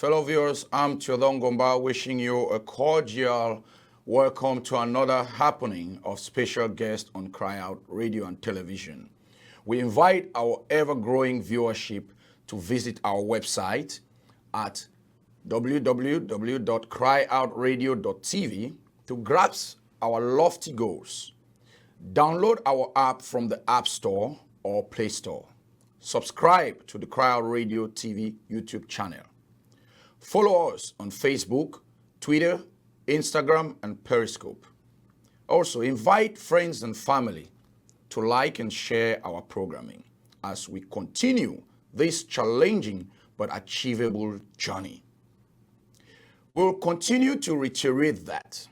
Fellow viewers, I'm Lwanga wishing you a cordial welcome to another happening of special guests on Cry Out Radio and Television. We invite our ever-growing viewership to visit our website at www.cryoutradio.tv to grasp our lofty goals. Download our app from the App Store or Play Store. Subscribe to the Cry Out Radio TV YouTube channel. Follow us on Facebook, Twitter, Instagram, and Periscope. Also, invite friends and family to like and share our programming as we continue this challenging but achievable journey. We'll continue to reiterate that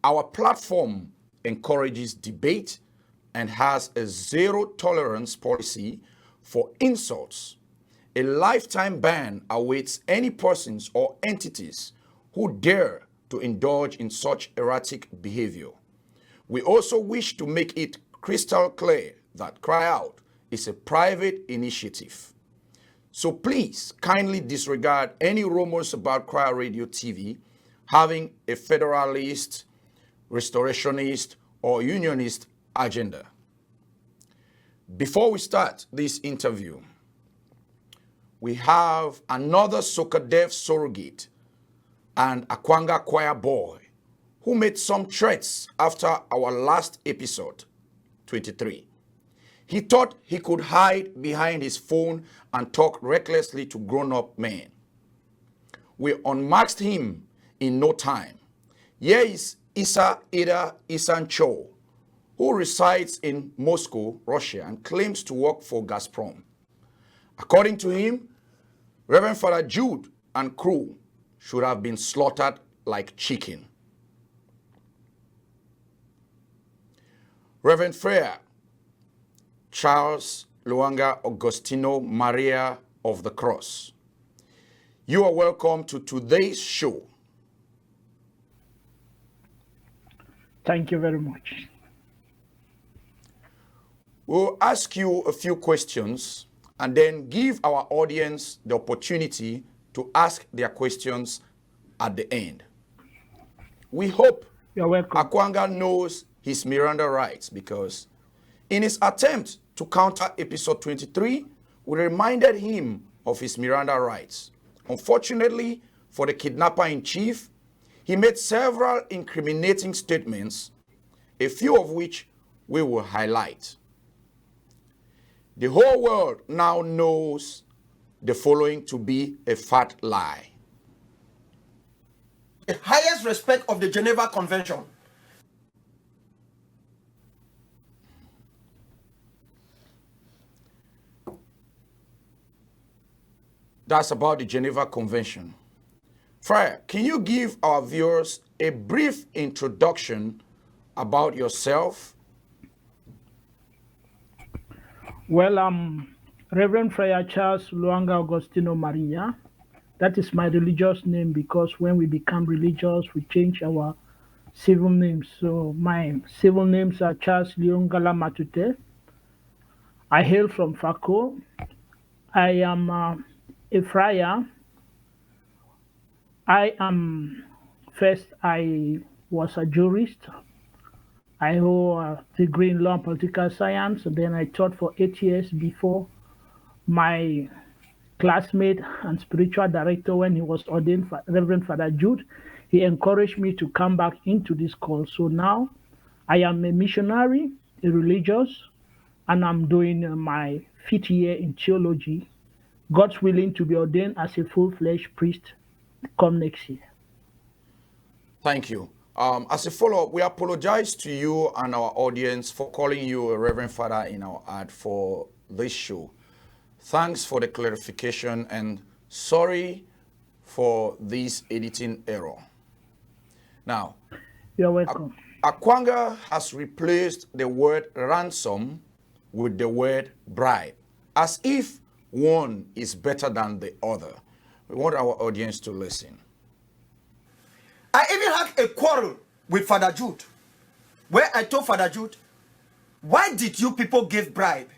our platform encourages debate and has a zero-tolerance policy for insults. A lifetime ban awaits any persons or entities who dare to indulge in such erratic behavior. We also wish to make it crystal clear that Cry Out is a private initiative. So please kindly disregard any rumors about Cry Out Radio TV having a federalist, restorationist, or unionist agenda. Before we start this interview, we have another Soca Dev surrogate and Augustino choir boy who made some threats after our last episode, 23. He thought he could hide behind his phone and talk recklessly to grown-up men. We unmasked him in no time. Here is Isa Ida Isancho, who resides in Moscow, Russia, and claims to work for Gazprom. According to him, Reverend Father Jude and crew should have been slaughtered like chicken. Reverend Friar, Charles Lwanga Augustino Maria of the Cross, you are welcome to today's show. Thank you very much. We'll ask you a few questions and then give our audience the opportunity to ask their questions at the end. We hope You're welcome. Augustino knows his Miranda rights because in his attempt to counter episode 23, we reminded him of his Miranda rights. Unfortunately for the kidnapper-in-chief, he made several incriminating statements, a few of which we will highlight. The whole world now knows the following to be a fat lie. The highest respect of the Geneva Convention. That's about the Geneva Convention. Friar, can you give our viewers a brief introduction about yourself? Well, I'm Reverend Friar Charles Lwanga Augustino Maria. That is my religious name because when we become religious, we change our civil names. So my civil names are Charles Liongala Matute. I hail from Fako. I am a friar. I was a jurist. I hold a degree in law and political science. And then I taught for 8 years before my classmate and spiritual director, when he was ordained Reverend Father Jude, he encouraged me to come back into this call. So now I am a missionary, a religious, and I'm doing my 5th year in theology. God's willing to be ordained as a full-fledged priest come next year. Thank you. As a follow-up, we apologize to you and our audience for calling you a Reverend Father in our ad for this show. Thanks for the clarification and sorry for this editing error. Now, You're welcome. Augustino has replaced the word ransom with the word bribe, as if one is better than the other. We want our audience to listen. I even had a quarrel with Father Jude, where I told Father Jude, why did you people give bribe?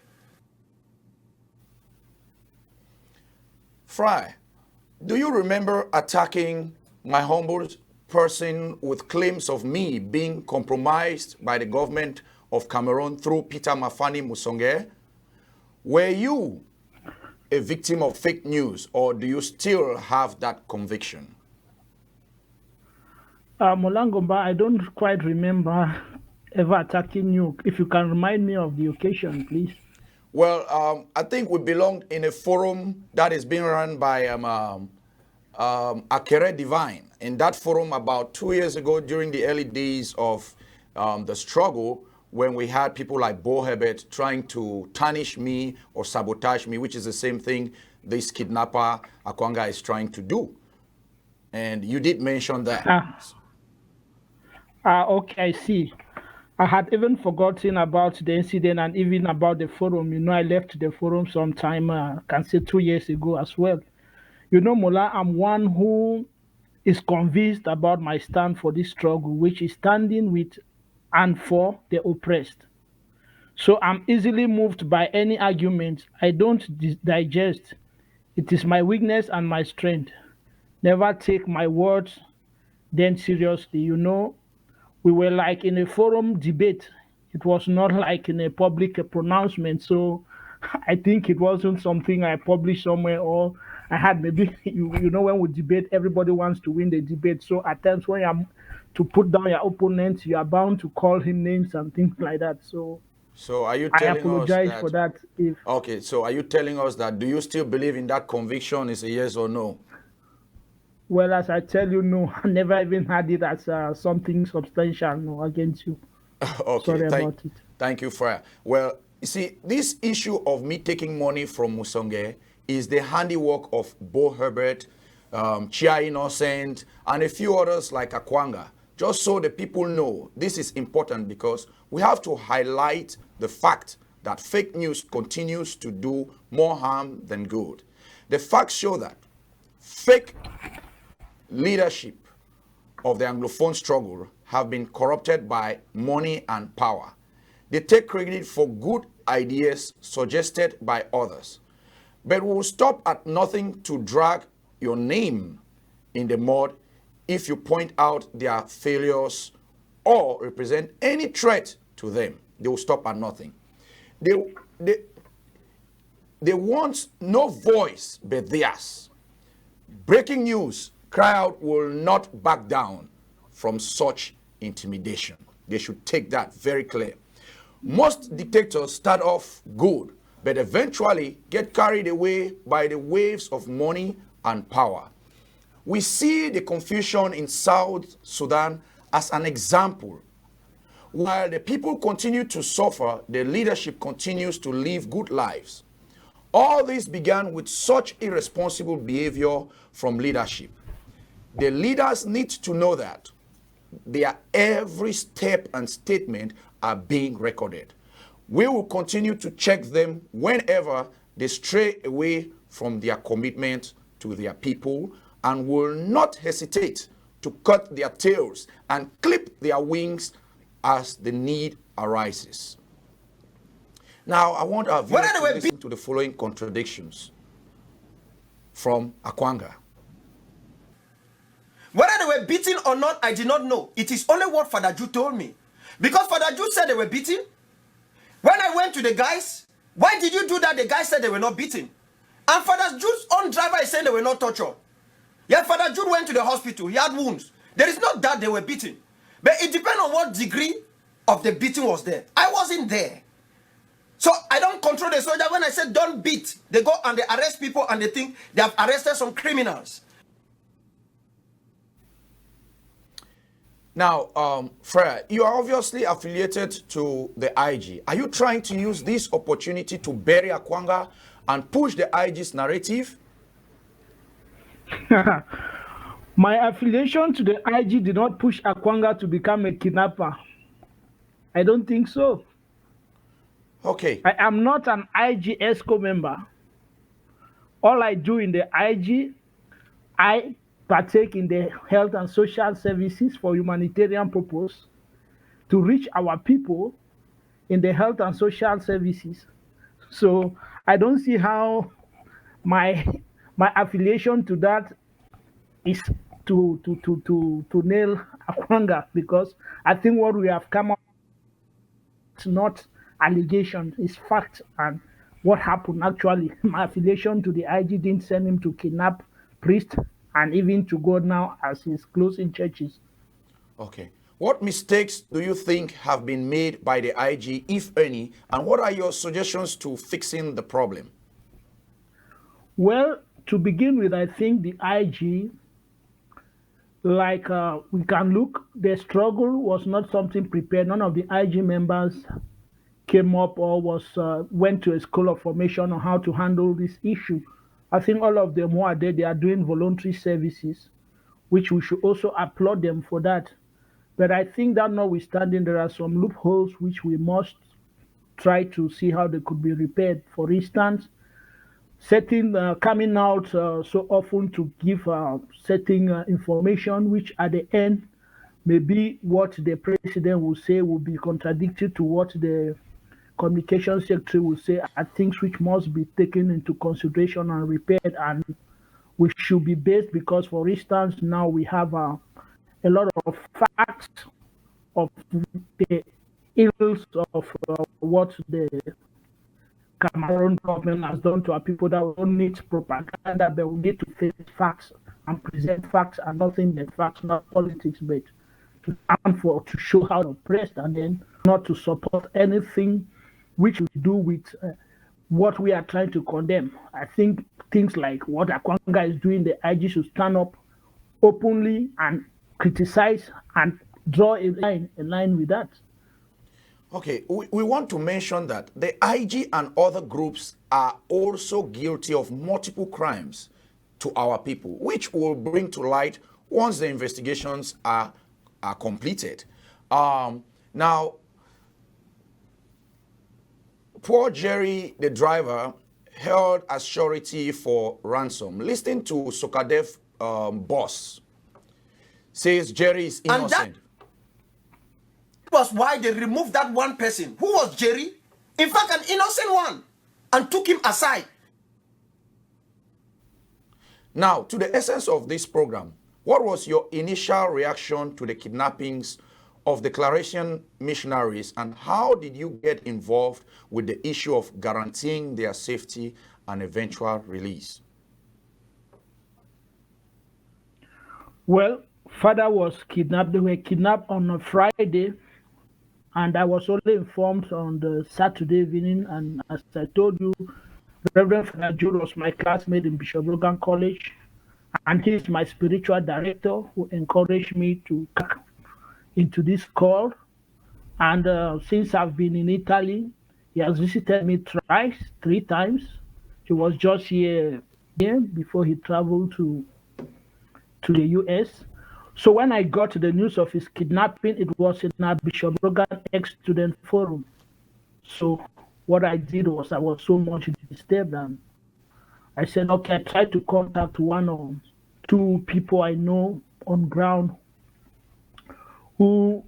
Friar, Do you remember attacking my humble person with claims of me being compromised by the government of Cameroon through Peter Mafani Musonge? Were you a victim of fake news, or do you still have that conviction? Molangomba, I don't quite remember ever attacking you. If you can remind me of the occasion, please. Well, I think we belonged in a forum that is being run by Akere Divine. In that forum about 2 years ago, during the early days of the struggle, when we had people like Bo Herbert trying to tarnish me or sabotage me, which is the same thing this kidnapper Akwanga is trying to do. And you did mention that. Okay, I see. I had even forgotten about the incident and even about the forum. I left the forum sometime, can say 2 years ago as well. Mola, I'm one who is convinced about my stand for this struggle, which is standing with and for the oppressed. So I'm easily moved by any argument. I don't digest. It is my weakness and my strength. Never take my words then seriously. We were like in a forum debate. It was not like in a public pronouncement. So I think it wasn't something I published somewhere or I had maybe, when we debate, everybody wants to win the debate. So at times when you're to put down your opponent, you are bound to call him names and things like that. So are you I telling us apologize for that? that. If Okay, so are you telling us that do you still believe in that conviction is a yes or no? Well, as I tell you, no, I never even had it as something substantial no, against you. Okay, Sorry about it. thank you, Friar. Well, you see, this issue of me taking money from Musonge is the handiwork of Bo Herbert, Chia Innocent, and a few others like Akwanga. Just so the people know, this is important because we have to highlight the fact that fake news continues to do more harm than good. The facts show that fake leadership of the Anglophone struggle have been corrupted by money and power. They take credit for good ideas suggested by others. But we will stop at nothing to drag your name in the mud if you point out their failures or represent any threat to them. They will stop at nothing. They want no voice but theirs. Breaking news, cry out will not back down from such intimidation. They should take that very clear. Most dictators start off good, but eventually get carried away by the waves of money and power. We see the confusion in South Sudan as an example. While the people continue to suffer, the leadership continues to live good lives. All this began with such irresponsible behavior from leadership. The leaders need to know that their every step and statement are being recorded. We will continue to check them whenever they stray away from their commitment to their people and will not hesitate to cut their tails and clip their wings as the need arises. Now, I want our viewers to listen to the following contradictions from Akwanga. Whether they were beaten or not, I did not know. It is only what Father Jude told me. Because Father Jude said they were beaten. When I went to the guys, why did you do that? The guy said they were not beaten. And Father Jude's own driver is saying they were not tortured. Yet Father Jude went to the hospital. He had wounds. There is not that they were beaten. But it depends on what degree of the beating was there. I wasn't there. So I don't control the soldier. When I said don't beat, they go and they arrest people and they think they have arrested some criminals. Now, Friar, you are obviously affiliated to the IG. Are you trying to use this opportunity to bury Akwanga and push the IG's narrative? My affiliation to the IG did not push Akwanga to become a kidnapper. I don't think so. Okay. I am not an IG ESCO member. All I do in the IG, I partake in the health and social services for humanitarian purpose to reach our people in the health and social services. So I don't see how my affiliation to that is to nail Akwanga, because I think what we have come up with is not allegation, it's fact. And what happened actually, my affiliation to the IG didn't send him to kidnap priest and even to go now as he's closing churches. Okay. What mistakes do you think have been made by the IG, if any, and what are your suggestions to fixing the problem? Well, to begin with, I think the IG, like we can look, the struggle was not something prepared. None of the IG members came up or was went to a school of formation on how to handle this issue. I think all of them who are there, they are doing voluntary services, which we should also applaud them for that. But I think that notwithstanding, there are some loopholes which we must try to see how they could be repaired. For instance, setting coming out so often to give certain information, which at the end maybe what the president will say will be contradictory to what the communication secretary will say, are things which must be taken into consideration and repaired, and we should be based, because for instance now we have a lot of facts of the ills of what the Cameroon government has done to our people, that we don't need propaganda, but we need to face facts and present facts and nothing but facts, not politics, but to stand for, to show how oppressed, and then not to support anything which we do with what we are trying to condemn. I think things like what Akwanga is doing, the IG should stand up openly and criticize and draw a line with that. Okay, we want to mention that the IG and other groups are also guilty of multiple crimes to our people, which will bring to light once the investigations are completed. Now, poor Jerry, the driver, held as surety for ransom. Listen to Sokadev boss. Says Jerry is innocent. Was why they removed that one person who was Jerry, in fact an innocent one, and took him aside. Now, to the essence of this program, what was your initial reaction to the kidnappings of Declaration missionaries, and how did you get involved with the issue of guaranteeing their safety and eventual release? Well, father was kidnapped. They were kidnapped on a Friday, and I was only informed on the Saturday evening. And as I told you, Reverend Friar was my classmate in Bishop Logan College, and he is my spiritual director who encouraged me to come into this call. And since I've been in Italy, he has visited me three times. He was just here before he traveled to the US. So when I got the news of his kidnapping, it was in our Bishop Logan ex-student forum. So what I did was I was so much disturbed, and I said, okay, I tried to contact one or two people I know on ground who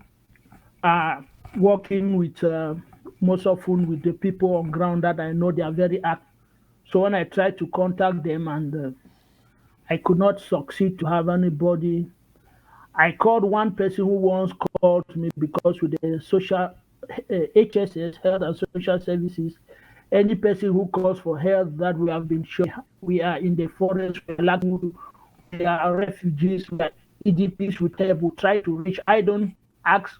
are working with most often with the people on ground that I know they are very active. So when I tried to contact them, and I could not succeed to have anybody, I called one person who once called me, because with the social HSS, Health and Social Services, any person who calls for help that we have been shown, we are in the forest, we are refugees, we are EDPs, we try to reach. I don't ask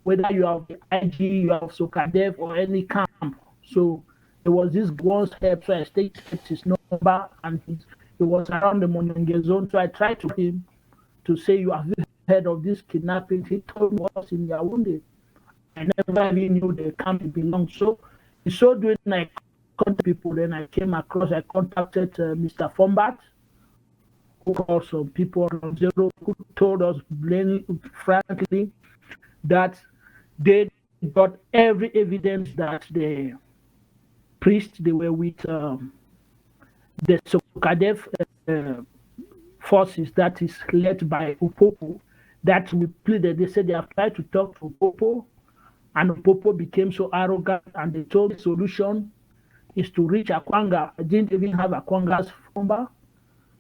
whether you have the IG, you have Sokadev or any camp. So there was this one's help, so I stayed his number, and it was around the Monenge zone. So I tried to him to say, you have heard of this kidnapping? He told me was in Yaoundé. I never even knew the camp belonged. So in so doing, I contacted people. Then I contacted Mr. Fombat, who called some people around Zero, who told us frankly that they got every evidence that the priests they were with the Sokadev forces, that is led by Upopo, that we pleaded. They said they have tried to talk to Upopo, and Upopo became so arrogant, and they told the solution is to reach Akwanga. I didn't even have Akwanga's number.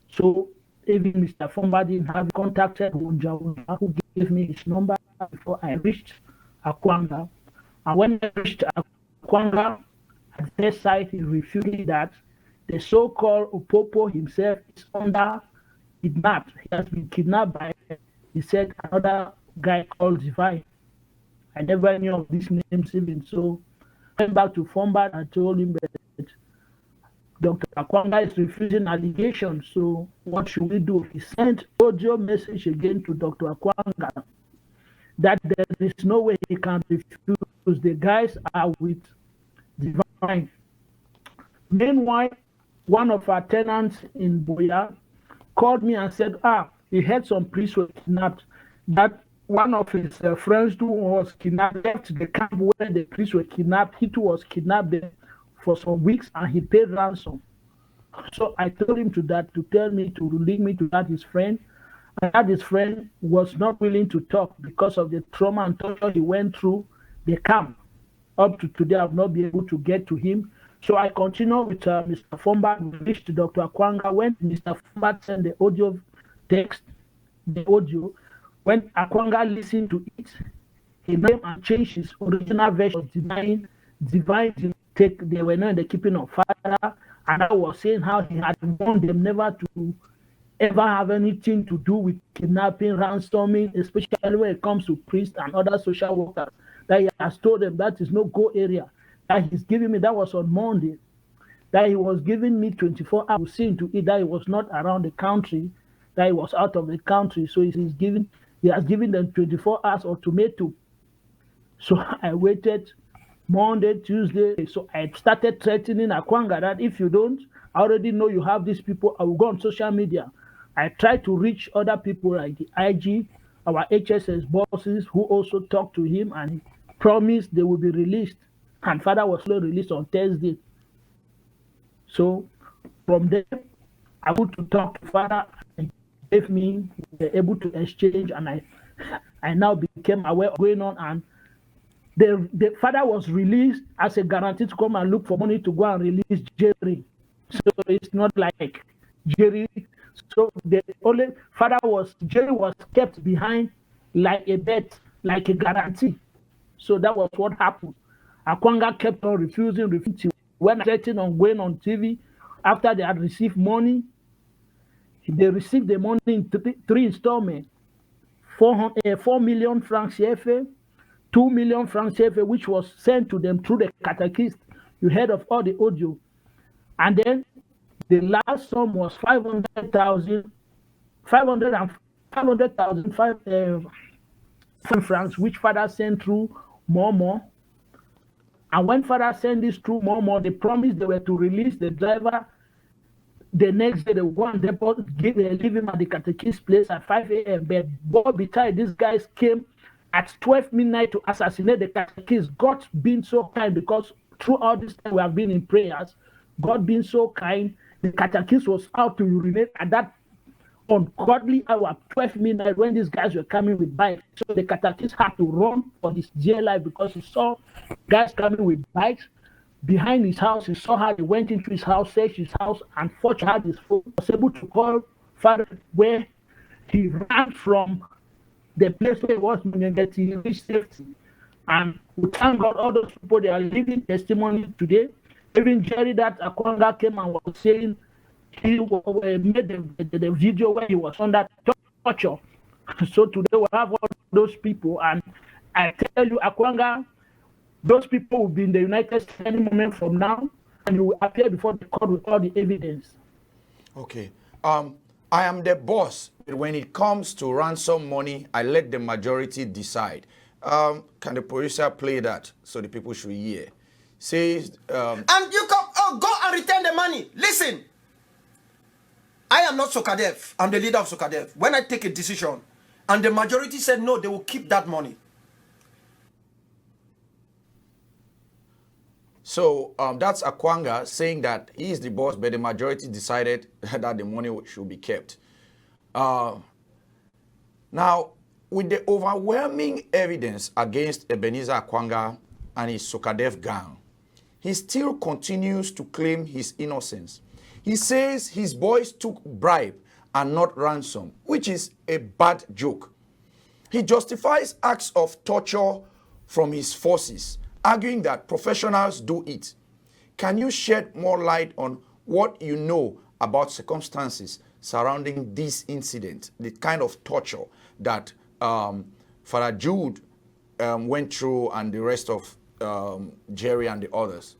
So even Mr. Fomba didn't have contacted Wunja, who gave me his number before I reached Akwanga. And when I reached Akwanga, at their site, he refused that the so-called Opopo himself is under kidnapped. He has been kidnapped by, he said, another guy called Divine. I never knew of these names even. So I went back to Fomba and told him that Dr. Akwanga is refusing allegations. So what should we do? He sent audio message again to Dr. Akwanga that there is no way he can refuse. The guys are with Divine. Meanwhile, one of our tenants in Boya called me and said, he had some priests were kidnapped. That one of his friends who was kidnapped left the camp where the priests were kidnapped. He too was kidnapped there for some weeks and he paid ransom. So I told him to tell me to link me to that his friend. And that his friend was not willing to talk because of the trauma and torture he went through the camp. Up to today, I've not been able to get to him. So I continue with Mr. Fomba. We reached Dr. Akwanga. When Mr. Fomba sent the audio text, the audio, when Akwanga listened to it, he came and changed his original version, denying Divine to take, they were not in the keeping of Father. And I was saying how he had warned them never to ever have anything to do with kidnapping, ransoming, especially when it comes to priests and other social workers. That he has told them that is no go area. That he's giving me, that was on Monday, that he was giving me 24 hours seeing to it that he was not around the country, that he was out of the country. So he has given them 24 hours ultimatum. So I waited Monday, Tuesday. So I started threatening Akwanga that if you don't, I already know you have these people, I will go on social media. I tried to reach other people like the IG, our HSS bosses who also talked to him and promised they will be released. And Father was slowly released on Thursday. So from there, I went to talk to Father and gave me, we were able to exchange, and I now became aware of what's going on. And the Father was released as a guarantee to come and look for money to go and release Jerry. So it's not like Jerry. So the only Jerry was kept behind like a bet, like a guarantee. So that was what happened. Akwanga kept on refusing. When I threatened on going on TV, after they had received money, they received the money in three installments: 4 million francs CFA, 2 million francs CFA, which was sent to them through the catechist. You heard of all the audio. And then the last sum was 500,000 francs, which Father sent through Momo. And when Father sent this through Momo, they promised they were to release the driver the next day. They want to leave him at the catechist place at 5 a.m. But Bobby Ty, these guys came at 12 midnight to assassinate the catechist. God being so kind, because through all this time we have been in prayers, God being so kind, the catechist was out to urinate at that ungodly hour, 12 midnight, when these guys were coming with bikes. So the catechist had to run for his dear life because he saw guys coming with bikes behind his house. He saw how they went into his house, searched his house, and fortunately had his phone. He was able to call Father where he ran from the place where he was that he reached safety. And we thank God, all those people, they are living testimony today. Even Jerry that Akwanga came and was saying he made the video where he was under torture. So today we have all those people, and I tell you, Akwanga, those people will be in the United States any moment from now, and you will appear before the court with all the evidence. Okay. I am the boss. When it comes to ransom money, I let the majority decide. Can the producer play that so the people should hear? Says, and you come, go and return the money. Listen, I am not Sokadev. I'm the leader of Sokadev. When I take a decision, and the majority said no, they will keep that money. So that's Akwanga saying that he is the boss, but the majority decided that the money should be kept. Now, with the overwhelming evidence against Ebenezer Akwanga and his Sokadev gang, he still continues to claim his innocence. He says his boys took bribe and not ransom, which is a bad joke. He justifies acts of torture from his forces, arguing that professionals do it. Can you shed more light on what you know about circumstances surrounding this incident, the kind of torture that Father Jude went through and the rest of Jerry and the others?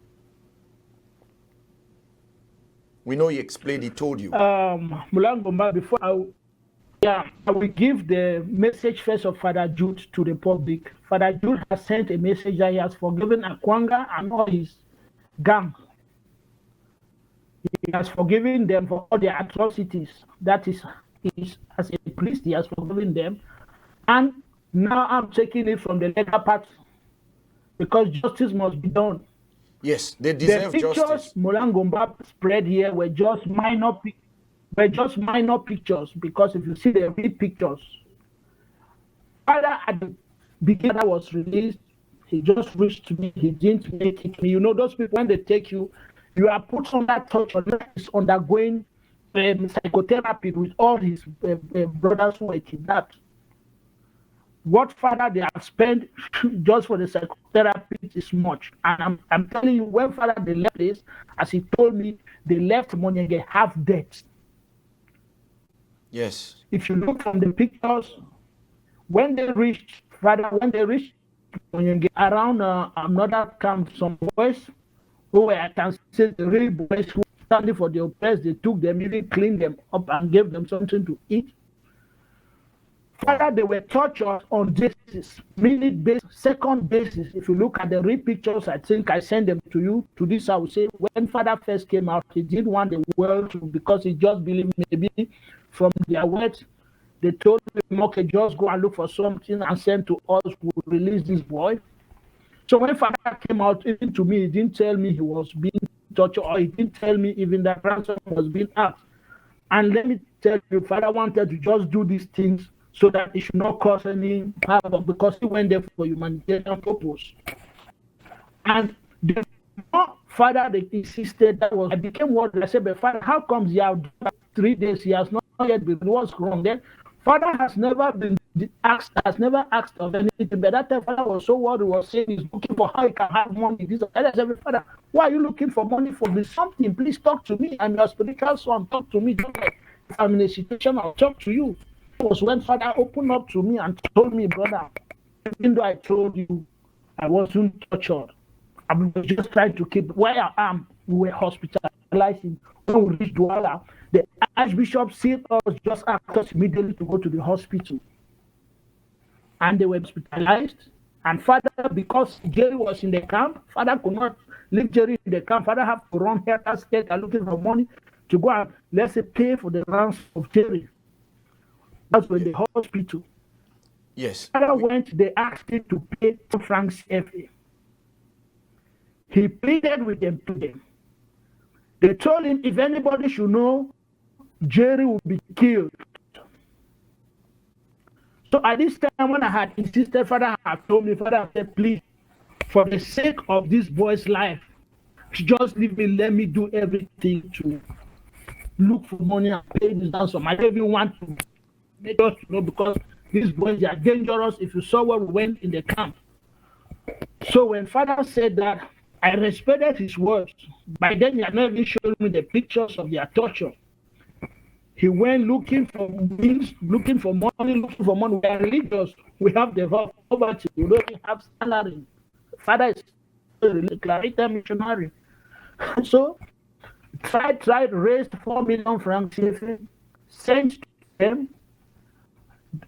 We know he explained, he told you. Lwanga, before I will give the message first of Father Jude to the public. Father Jude has sent a message that he has forgiven Lwanga and all his gang. He has forgiven them for all their atrocities. That is as a priest, he has forgiven them. And now I'm taking it from the legal part because justice must be done. Yes, they deserve justice. The pictures Lwanga spread here were just minor pictures, because if you see the real pictures, Father at the beginning that was released, he just reached to me, he didn't make it. You know, those people, when they take you, you are put on that torture. He's undergoing psychotherapy with all his brothers who were kidnapped. What Father they have spent just for the psychotherapy is much. And I'm telling you, when Father they left this, as he told me, they left Monyenge half dead. Yes. If you look from the pictures, when they reached Monyenge, around another camp, some boys who were, I can say, the real boys who were standing for the oppressed, they took them, even cleaned them up and gave them something to eat. Father, they were tortured on basis, minute basis, second basis. If you look at the real pictures, I think I sent them to you. To this, I would say, when Father first came out, he didn't want the world to, because he just believed maybe from their words, they told him, okay, just go and look for something and send to us, we'll release this boy. So when Father came out, even to me, he didn't tell me he was being tortured, or he didn't tell me even that ransom was being asked. And let me tell you, Father wanted to just do these things so that it should not cause any havoc, because he went there for humanitarian purpose. And the more Father they insisted, that was, I became what I said, but Father, how comes he has 3 days, he has not yet been, what's wrong then? Father has never been asked, of anything, but that time Father was so worried, was saying he's looking for how he can have money. This and I said, Father, why are you looking for money for this? Something, please talk to me. I'm your spiritual son, talk to me. Just like if I'm in a situation, I'll talk to you. It was when Father opened up to me and told me, brother, even though I told you I wasn't tortured, I was just trying to keep where I am. We were hospitalized. When we reached Douala, the Archbishop sent us, just asked us immediately to go to the hospital. And they were hospitalized. And Father, because Jerry was in the camp, Father could not leave Jerry in the camp. Father had to run here and state and looking for money to go and, let's say, pay for the ransom of Jerry. That's when the hospital. Yes. Father went, they asked him to pay 2 francs FA. He pleaded with them to them. They told him if anybody should know, Jerry will be killed. So at this time, when I had insisted, Father had told me, Father said, please, for the sake of this boy's life, just leave me, let me do everything to look for money and pay this ransom. I don't even want to make us know, because these boys, they are dangerous. If you saw where we went in the camp. So when Father said that, I respected his words. By then, he had not even shown me the pictures of their torture. He went looking for means, looking for money. We are religious. We have the poverty. We don't even have salary. Father is a Clarita missionary. So, tried raised 4 million francs, sent to them.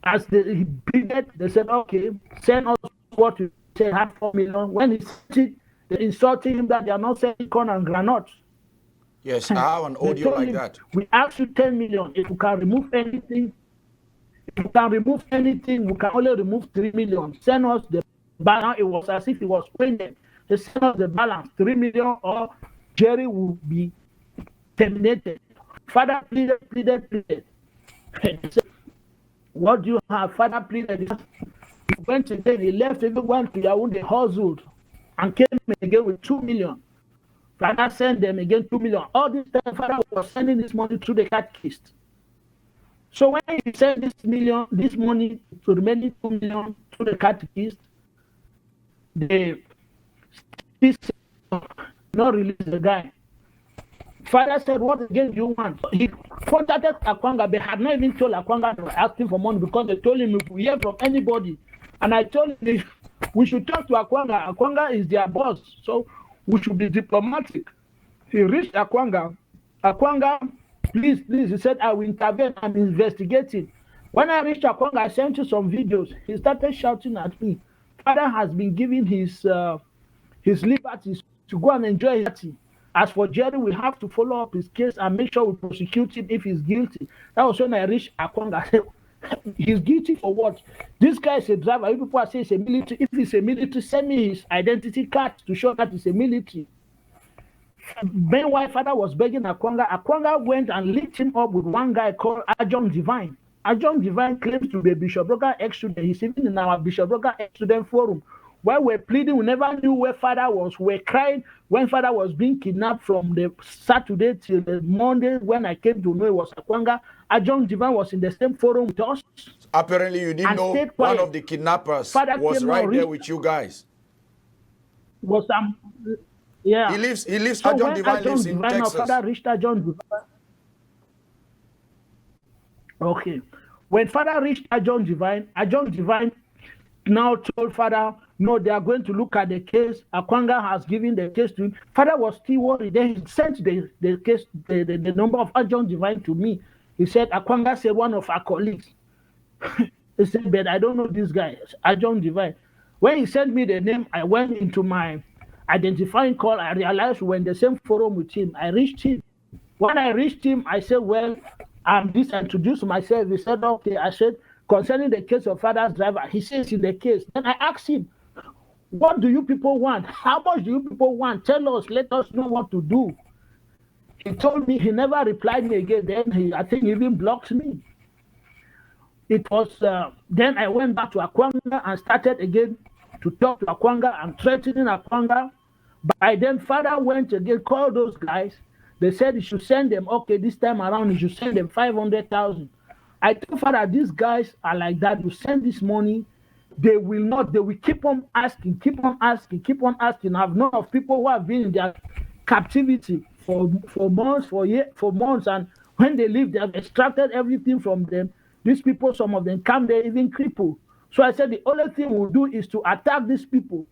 As he pleaded, they said, okay, send us what you say, have 4 million. When he sent it, they insulted him that they are not selling corn and granuts. Yes, I have an audio like that. We asked you 10 million. If you can remove anything, we can only remove 3 million. Send us the balance. It was as if he was paying them. They send us the balance, 3 million, or Jerry will be terminated. Father pleaded. He said, what do you have? Father pleaded. He went again. He left, even went to Yaoundé, hustled, and came again with 2 million. Father sent them again 2 million. All this time, Father was sending this money through the catechist. So when he sent this money to remaining 2 million to the catechist, they still not release the guy. Father said, what again do you want? He contacted Akwanga. They had not even told Akwanga to ask him for money because they told him if we hear from anybody. And I told him we should talk to Akwanga. Akwanga is their boss, so we should be diplomatic. He reached Akwanga. Akwanga, please, he said, I will intervene. I'm investigating. When I reached Akwanga, I sent you some videos. He started shouting at me. Father has been giving his liberties to go and enjoy his liberty. As for Jerry, we have to follow up his case and make sure we prosecute him if he's guilty. That was when I reached Akwanga. I said, he's guilty for what? This guy is a driver. You people are saying it's a military. If he's a military, send me his identity card to show that he's a military. Meanwhile, Father was begging Akwanga. Akwanga went and linked him up with one guy called Ajong Divine. Ajong Divine claims to be a Bishop Roger ex-student. He's even in our Bishop Roger ex-student forum. While we're pleading, we never knew where Father was. We're crying when Father was being kidnapped from the Saturday till the Monday when I came to know it was Akwanga. Ajong Divine was in the same forum with us. Apparently, you didn't know one of the kidnappers Father was right there with you guys. Was yeah. He lives. So Ajong when Divine lives in Texas. Father reached Ajong Divine. Okay. When Father reached Ajong Divine now told Father, no, they are going to look at the case. Akwanga has given the case to him. Father was still worried. Then he sent the case, the number of Ajong Divine to me. He said, Akwanga said one of our colleagues. He said, but I don't know this guy, Ajong Divine. When he sent me the name, I went into my identifying call. I realized we were in the same forum with him. I reached him. When I reached him, I said, well, I'm this. I introduced myself. He said, okay. I said, concerning the case of Father's driver, he says in the case. Then I asked him, what do you people want? How much do you people want? Tell us, let us know what to do. He told me, he never replied me again. Then I think he even blocked me. It was, then I went back to Akwanga and started again to talk to Akwanga and threatening Akwanga. By then, Father went again, called those guys. They said he should send them, okay, this time around, he should send them 500,000. I told Father, these guys are like that. You send this money, they will keep on asking. I have known of people who have been in their captivity for months, and when they leave, they have extracted everything from them. These people, some of them come there even crippled. So I said the only thing we'll do is to attack these people.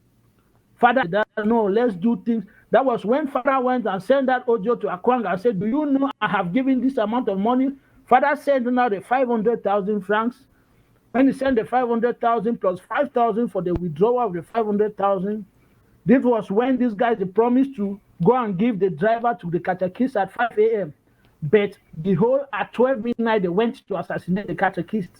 Father, no, let's do things. That was when Father went and sent that audio to Akwanga and said, do you know I have given this amount of money? Father sent now the 500,000 francs. When he sent the 500,000 plus 5,000 for the withdrawal of the 500,000, this was when these guys promised to go and give the driver to the catechist at 5 a.m. But the whole at 12 midnight, they went to assassinate the catechist.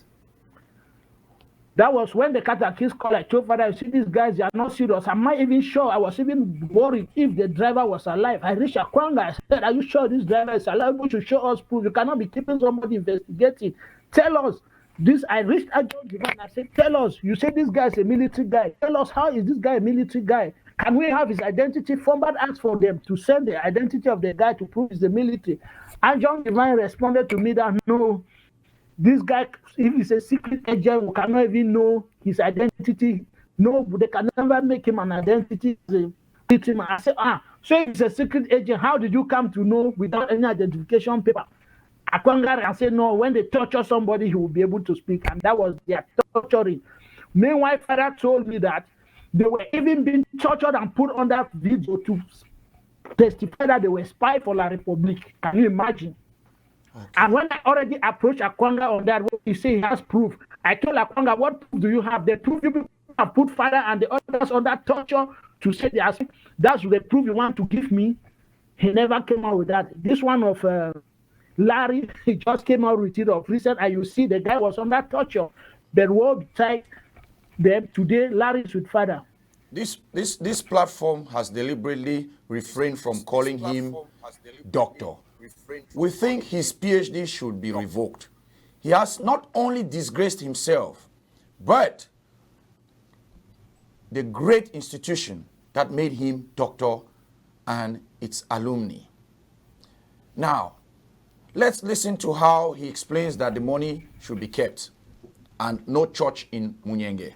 That was when the catechist called. I told Father, you see, these guys, they are not serious. I'm not even sure. I was even worried if the driver was alive. I reached Akwanga. I said, are you sure this driver is alive? You should show us proof. You cannot be keeping somebody investigating. Tell us. This, I reached Ajong Divine. I said, tell us. You say this guy is a military guy. Tell us, how is this guy a military guy? Can we have his identity? Format asked for them to send the identity of the guy to prove he's the military. Ajong Divine responded to me that no, this guy, if he's a secret agent, we cannot even know his identity. No, they can never make him an identity. I said, so if he's a secret agent, how did you come to know without any identification paper? Akwanga said, no, when they torture somebody, he will be able to speak. And that was their torturing. Meanwhile, Father told me that they were even being tortured and put on that video to testify that they were spies for La Republique. Can you imagine? Okay. And when I already approached Akwanga on that, he said he has proof. I told Akwanga, what proof do you have? The proof you have put Father and the others on that torture to say that's the proof you want to give me. He never came out with that. This one of Larry, he just came out with it of recent, and you see the guy was on that torture. But what beside them today, Larry is with Father. This platform has deliberately refrained from calling him doctor. We think his PhD should be revoked. He has not only disgraced himself, but the great institution that made him doctor and its alumni. Now, Let's listen to how he explains that the money should be kept and no church in Munyenge.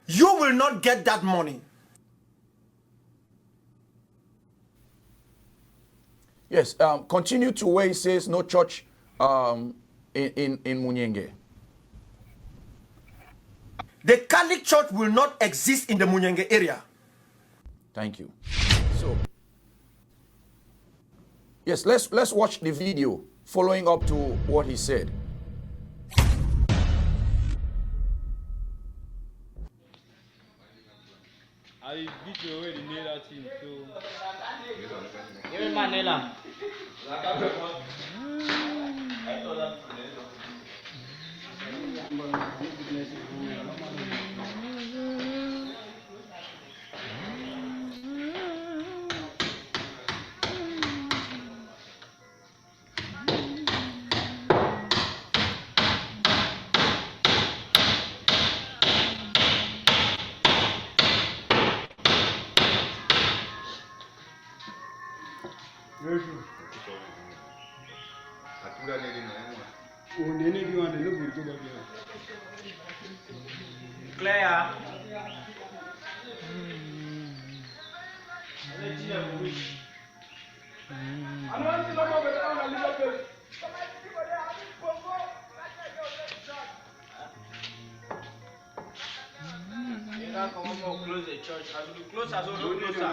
You will not get that money. Yes, continue to where he says no church in Munyenge. The Catholic Church will not exist in the Munyenge area. Thank you. So, yes, let's watch the video following up to what he said. I beat you already made that team, so. Give me Manila. Claire. Close the church. As we close, as we closer.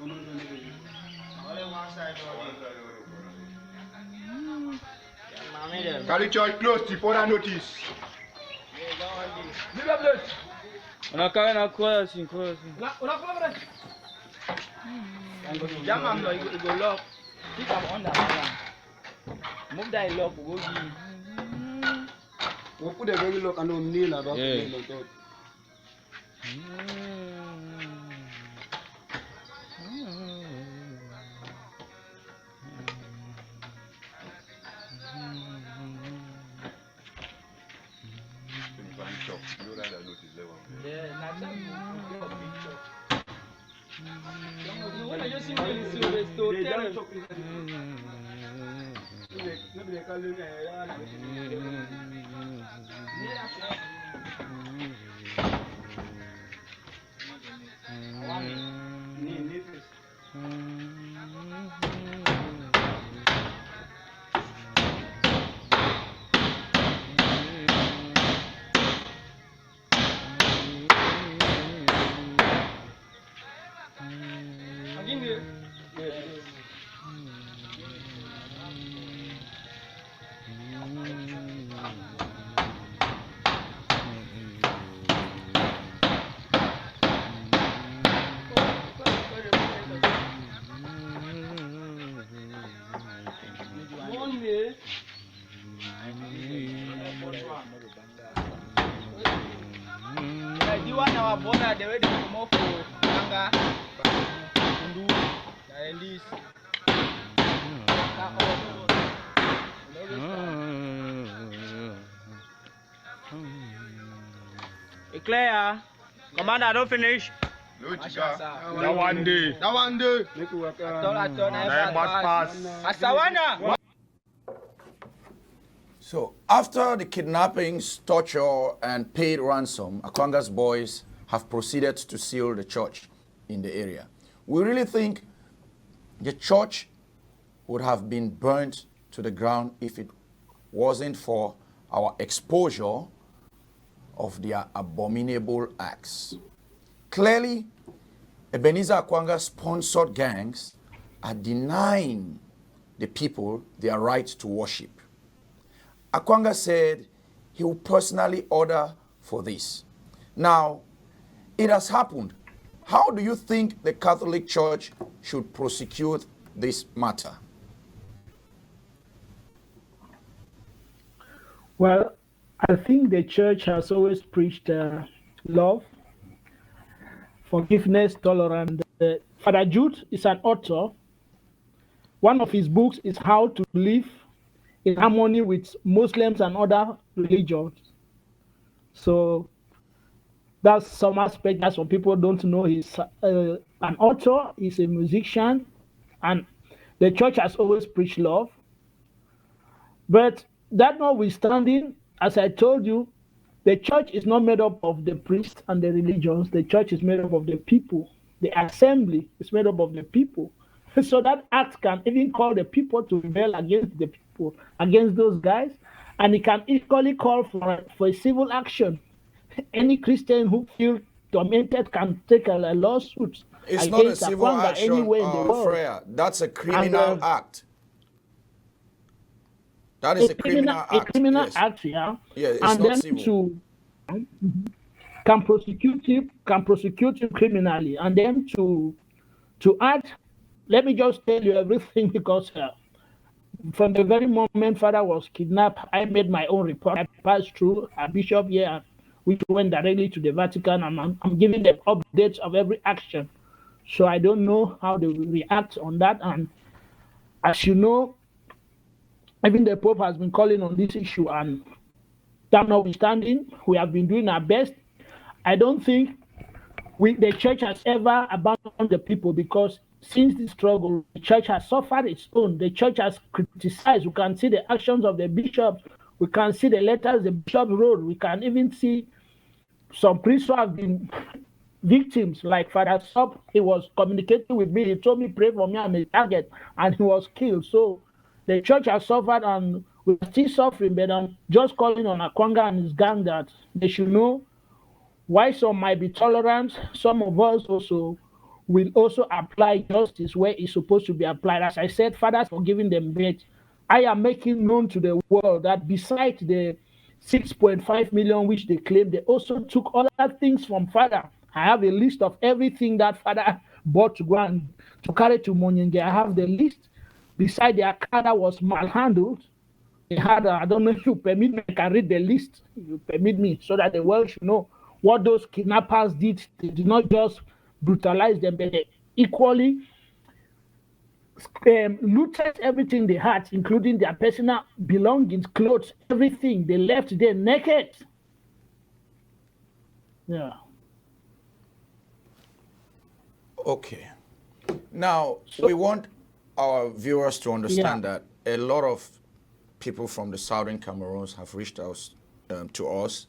Only one side. Catholic Church closed before that notice. Unakaa na kwa sinko. Jama mno go lock. Keep am under man. Move that lock go give. We put a very lock and on kneel about the top. They ready to come off for Lwanga, Kundu, and this. Claire, Commander, don't finish. That one day. That one day. Make it work. Asawana. So, after the kidnappings, torture, and paid ransom, Akwanga's boys have proceeded to seal the church in the area. We really think the church would have been burnt to the ground if it wasn't for our exposure of their abominable acts. Clearly, Ebenezer Akwanga sponsored gangs are denying the people their right to worship. Akwanga said he will personally order for this. Now, it has happened. How do you think the Catholic Church should prosecute this matter? Well, I think the church has always preached love, forgiveness, tolerance. Father Jude is an author. One of his books is How to Live in Harmony with Muslims and Other Religions. So that's some aspect that some people don't know. He's an author, he's a musician, and The church has always preached love. But that notwithstanding, as I told you, the church is not made up of the priests and the religions. The church is made up of the people. The assembly is made up of the people. So that act can even call the people to rebel against the people, against those guys. And it can equally call for a civil action. Any Christian who feels tormented can take a lawsuit It's not a against civil Akwanga action, anywhere in the world. Friar. That's a And criminal act. That is a criminal act. A criminal Yes. act, yeah. Yeah, it's And not then civil. can prosecute him criminally, and then to add, let me just tell you everything because from the very moment father was kidnapped, I made my own report. I passed through a bishop here, which went directly to the Vatican, and I'm giving them updates of every action. So I don't know how they will react on that. And as you know, even the Pope has been calling on this issue, and that notwithstanding, we have been doing our best. I don't think the church has ever abandoned the people, because since the struggle, the church has suffered its own. The church has criticized. We can see the actions of the bishops. We can see the letters the bishop wrote. We can even see some priests who have been victims, like Father Sop. He was communicating with me. He told me, pray for me, I'm a target, and he was killed. So the church has suffered, and we're still suffering. But I'm just calling on Akwanga and his gang that they should know why some might be tolerant, some of us also will also apply justice where it's supposed to be applied. As I said, fathers for giving them birth. I am making known to the world that besides the 6.5 million which they claim, they also took other things from father. I have a list of everything that father bought to go and to carry to Monyenge. I have the list. Beside their car that was malhandled, they had, I don't know if you permit me, I can read the list, if you permit me, so that the world should know what those kidnappers did. They did not just brutalize them, but they equally looted everything they had, including their personal belongings, clothes, everything. They left there naked. Yeah. Okay. Now, we want our viewers to understand that a lot of people from the southern Cameroons have reached out to us,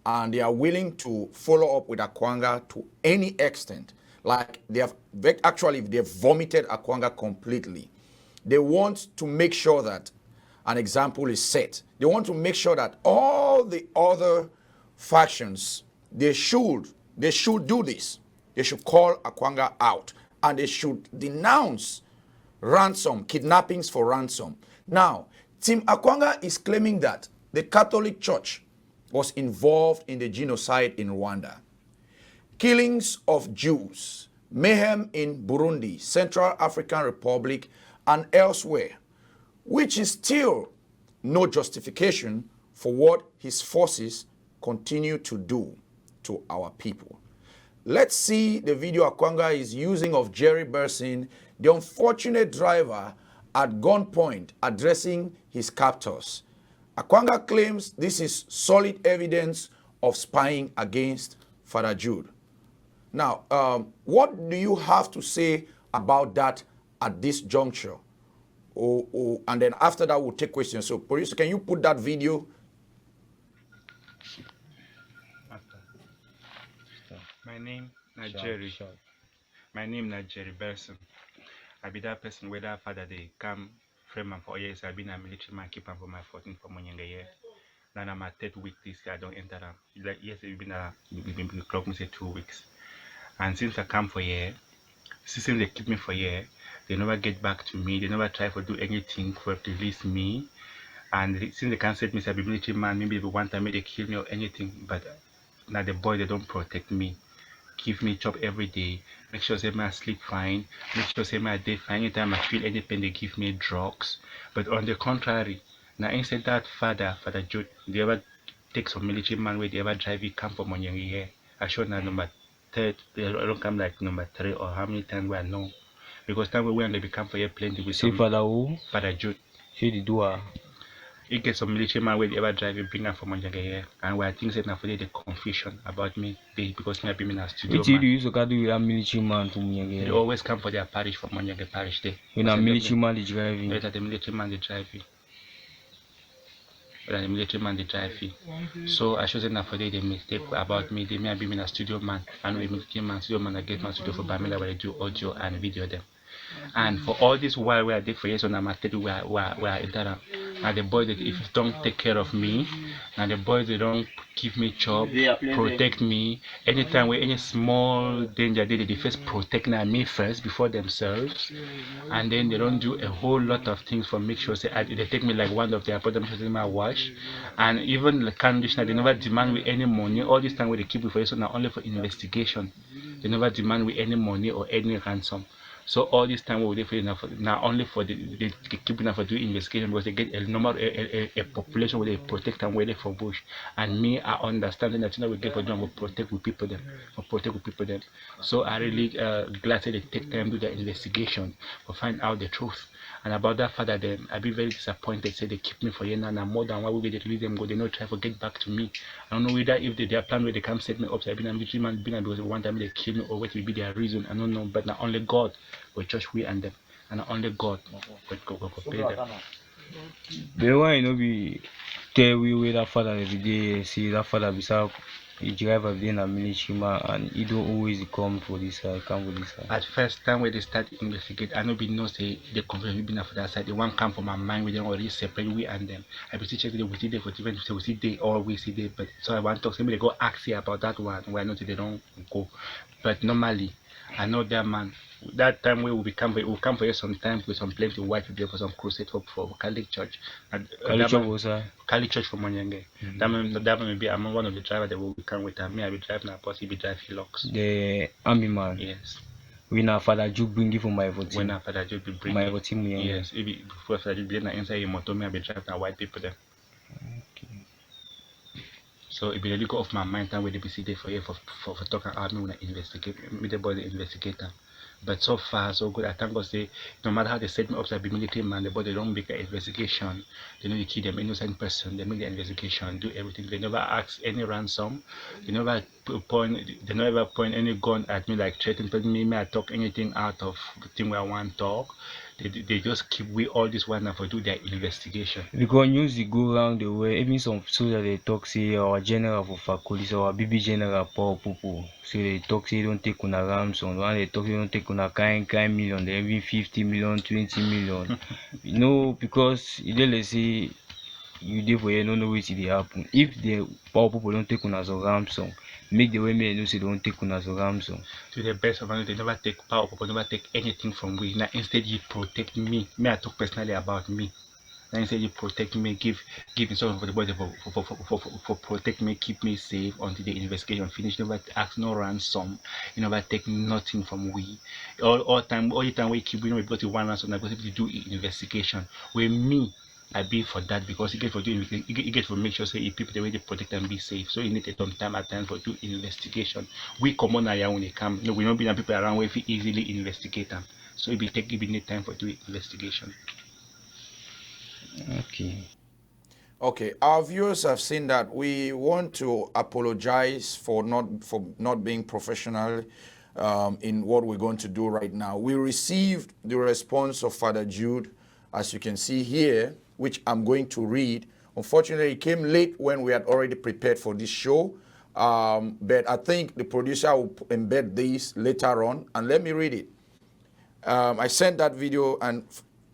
and they are willing to follow up with Akwanga to any extent. Like they've vomited Akwanga completely. They want to make sure that an example is set. They want to make sure that all the other factions, they should do this. They should call Akwanga out, and they should denounce ransom, kidnappings for ransom. Now, Team Akwanga is claiming that the Catholic Church was involved in the genocide in Rwanda, killings of Jews, mayhem in Burundi, Central African Republic, and elsewhere, which is still no justification for what his forces continue to do to our people. Let's see the video Akwanga is using of Jerry Bersin, the unfortunate driver, at gunpoint addressing his captors. Akwanga claims this is solid evidence of spying against Father Jude. Now, what do you have to say about that at this juncture? And then after that, we'll take questions. So, producer, can you put that video? My name is Jerry. My name is Jerry Berson. I be that person where that father they come from and for years. I've been a military man, keep for my 14 for money in the year. Now I'm a 3rd week this year. I don't enter them. Like yes, we've been clock me say 2 weeks. And since I come for year, since they keep me for year, they never get back to me. They never try to do anything for to release me. And since they can't set me as a military man, maybe one time they kill me or anything. But now the boy they don't protect me. Give me job every day, make sure say I sleep fine, make sure say I day fine. Anytime I feel any pain, they give me drugs. But on the contrary, now instead that Father Jude, they ever take some military man where they ever drive you come from Monyang here. I showed now number 3, they don't come like number 3 or how many times where I know. Because time we when they become for here plenty with See some Father who? Father Jude. See the door. You get some military man where they ever drive you bring them from Monjaga here. And where I think that now for the confusion about me, because me I be in a studio Which you man. use to do with a military man to They me? always come for their parish from Monjaga parish there. When a military man is driving. Better the military man they drive you. But the military man they drive you. So I should say now for the mistake about me. They may have been in a studio man, and we military man, studio man, I get my studio for Bamila where they do audio and video them. And for all this while we are there for years on Amatelu, we are in that. Now the boys, if you don't take care of me, now the boys they don't give me job, protect me. Anytime where any small danger, they first protect me first before themselves, and then they don't do a whole lot of things for make sure say they take me like one of their products in my wash, and even the conditioner they never demand with any money. All this time where they keep it for years now only for investigation, they never demand with any money or any ransom. So all this time we were there for now only for the keeping up for doing investigation because they get a number a population where they protect and where they for bush. And me I understanding that we get for them we protect with people them. So I really glad that they take time to do the investigation to find out the truth. And about that father then I be very disappointed say they keep me for years now more than why we they leave them go they not try to get back to me. I don't know whether if they their plan where they come set me up so I been a military man been because one time they kill me or what will be their reason I don't know but now only God will judge we and them and only God will pay them. The one you know be tell we where that father every day see that father beside he drive every day in a military man and he don't always come for this side, come for this side. At first time when they start investigate, I know be no say the confusion been for that side. The one come from my mind we don't already separate we and them. I be check we see there for different we see they always see there, but so I want to talk somebody go ask you about that one where I know they don't go. But normally I know that man. That time we will come for you sometimes with some plenty of white people for some crusade for Catholic Church. And Catholic Church was Catholic Church for Monyenge. That man be I'm one of the drivers that will come with me. I will drive now, but he be drive Hilux. the army man. Yes. When our father Ju bring you for my voting. When our father Ju be bring my voting yes, if before father Ju be inside your motor, me I be drive now white people there. Okay. So it be really go off my mind time where they be see there for you for talking about me when I investigate me the boy the investigator. But so far so good. I thank God say no matter how they set me up as a military man, the boy they don't make an investigation. They know they kill them innocent person. They make the investigation, do everything. They never ask any ransom. They never point any gun at me like threatening. Tell me may I talk anything out of the thing where I want to talk. They just keep we all this one for do their investigation. Because news they go around the way, even some soldiers they talk say our general for faculty, our BB general Paul Pupu. So they talk say don't take on a ransom, one they talk say don't take on a kind million, they even 50 million, 20 million. You know, because they say you dey for here no know wetin dey happen. If the power people don't take on as a ransom, make the women know say they don't take on as a ransom. To the best of my they never take power, people never take anything from we. Now instead you protect me. Me I talk personally about me. Now instead you protect me, give something for the body for protect me, keep me safe until the investigation finish. Never ask no ransom. You never take nothing from we. All the time we keep we know because you want ransom, because if you do investigation. With me I be for that because you get for doing you get for make sure say if people the way they protect and be safe. So you need to some time at time for do investigation. We come on when they come. No, we don't be people around where we easily investigate them. So it be need time for doing investigation. Okay. Okay, our viewers have seen that. We want to apologize for not being professional in what we're going to do right now. We received the response of Father Jude, as you can see here, which I'm going to read. Unfortunately, it came late when we had already prepared for this show, but I think the producer will embed this later on, and let me read it. I sent that video, and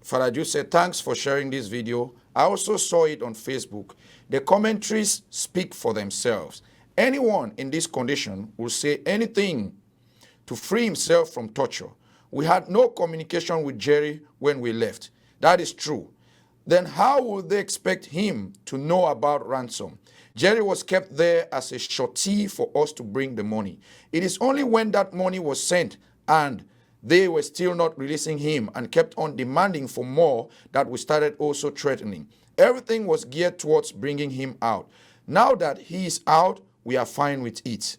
Father Jude said, thanks for sharing this video. I also saw it on Facebook. The commentaries speak for themselves. Anyone in this condition will say anything to free himself from torture. We had no communication with Jerry when we left. That is true. Then how would they expect him to know about ransom? Jerry was kept there as a surety for us to bring the money. It is only when that money was sent and they were still not releasing him and kept on demanding for more that we started also threatening. Everything was geared towards bringing him out. Now that he is out, we are fine with it.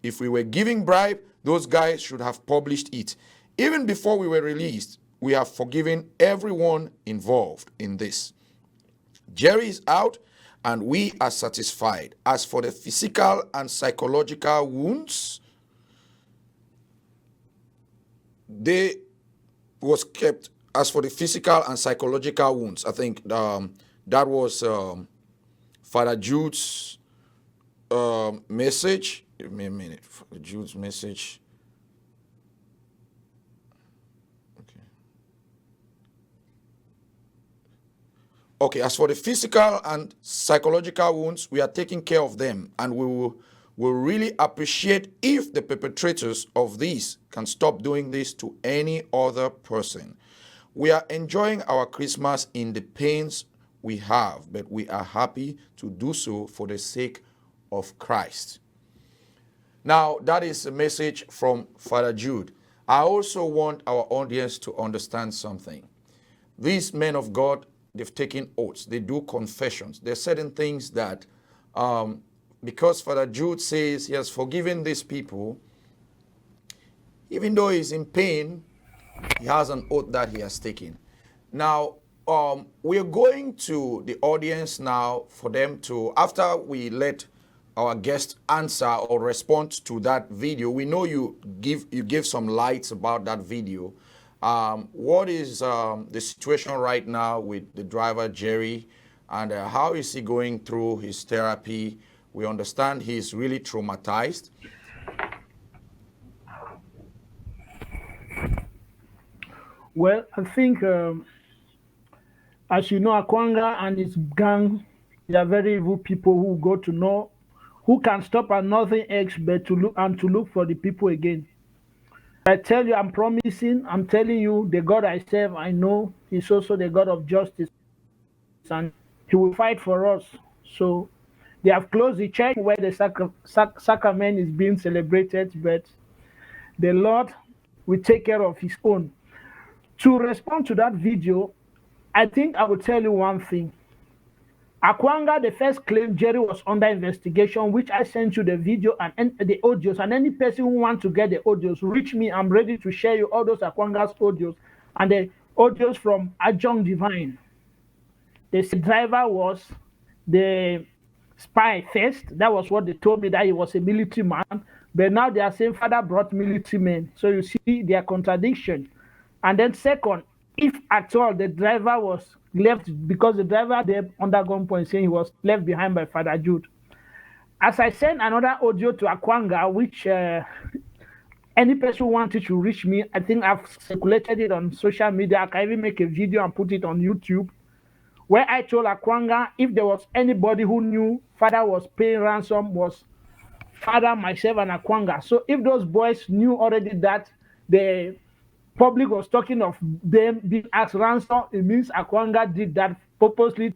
If we were giving bribe, those guys should have published it. Even before we were released, we have forgiven everyone involved in this. Jerry is out and we are satisfied. As for the physical and psychological wounds, they was kept. As for the physical and psychological wounds, I think that was Father Jude's message. Give me a minute. Father Jude's message. Okay, as for the physical and psychological wounds, we are taking care of them, and we will really appreciate if the perpetrators of these can stop doing this to any other person. We are enjoying our Christmas in the pains we have, but we are happy to do so for the sake of Christ. Now, that is a message from Father Jude. I also want our audience to understand something. These men of God, they've taken oaths. They do confessions. There are certain things that, because Father Jude says he has forgiven these people, even though he's in pain, he has an oath that he has taken. Now, we are going to the audience now for them to, after we let our guest answer or respond to that video. We know you give some lights about that video. What is the situation right now with the driver, Jerry, and how is he going through his therapy? We understand he's really traumatized. Well, I think, as you know, Akwanga and his gang, they are very evil people who go to know, who can stop at nothing else but to look for the people again. I tell you, I'm telling you, the God I serve, I know He's also the God of justice, and He will fight for us. So they have closed the church where the sacrament is being celebrated, but the Lord will take care of His own. To respond to that video, I think I will tell you one thing. Akwanga, the first claim Jerry was under investigation, which I sent you the video and the audios. And any person who wants to get the audios, reach me. I'm ready to share you all those Akwanga's audios and the audios from Ajong Divine. The driver was the spy first. That was what they told me, that he was a military man. But now they are saying father brought military men. So you see their contradiction. And then second, if at all the driver was left, because the driver there under gunpoint saying he was left behind by Father Jude. As I sent another audio to Akwanga, which any person who wanted to reach me, I think I've circulated it on social media. I can even make a video and put it on YouTube, where I told Akwanga if there was anybody who knew Father was paying ransom, was Father, myself, and Akwanga. So if those boys knew already that the public was talking of them being asked ransom, it means Akwanga did that purposely,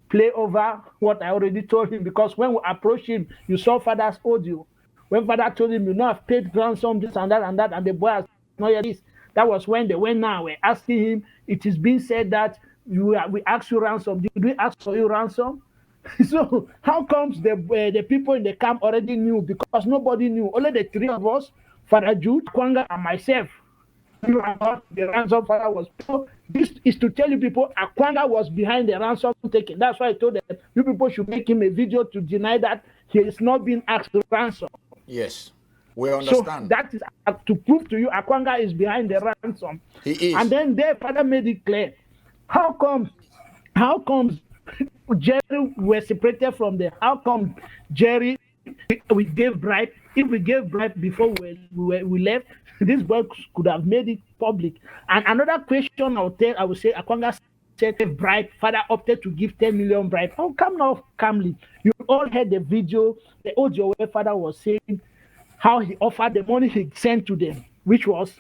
play over what I already told him. Because when we approached him, you saw Father's audio. When Father told him, you know, I've paid ransom, this and that, and the boy has not yet this. That was when they went now. We're asking him, it is being said that we asked you ransom. Did we ask for you ransom? So how comes the people in the camp already knew? Because nobody knew. Only the three of us, Father Jude, Akwanga, and myself, about the ransom Father was. So this is to tell you people Akwanga was behind the ransom taking. That's why I told them you people should make him a video to deny that he is not being asked to ransom. Yes, we understand. So that is to prove to you Akwanga is behind the ransom. He is. And then their Father made it clear. How comes Jerry was separated from them? How come Jerry we gave bribe? If we gave bribe before we left, this boy could have made it public. And another question I would say, Akwanga said bribe, Father opted to give 10 million bribe. Oh, come now, calmly. You all heard the video, the audio where Father was saying how he offered the money he sent to them, which was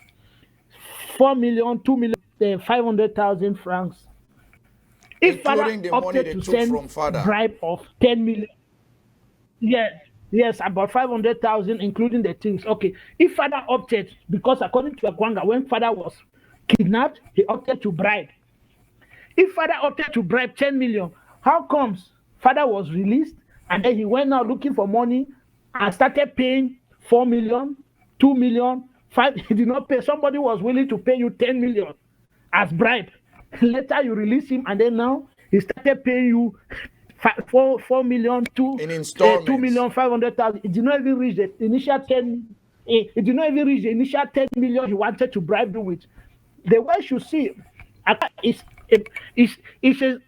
4 million, 2 million, 500,000 francs. If Father opted to send bribe of 10 million, yes, about 500,000, including the things. Okay, if Father opted, because according to Akwanga, when Father was kidnapped, he opted to bribe. If Father opted to bribe 10 million, how comes Father was released and then he went out looking for money and started paying 4 million, 2 million, 5? He did not pay. Somebody was willing to pay you 10 million as bribe. Later you release him and then now he started paying you 4 million, In 2,500,000. It did not even reach the initial 10. It did not even reach the initial 10 million he wanted to bribe you with. The way you see, is is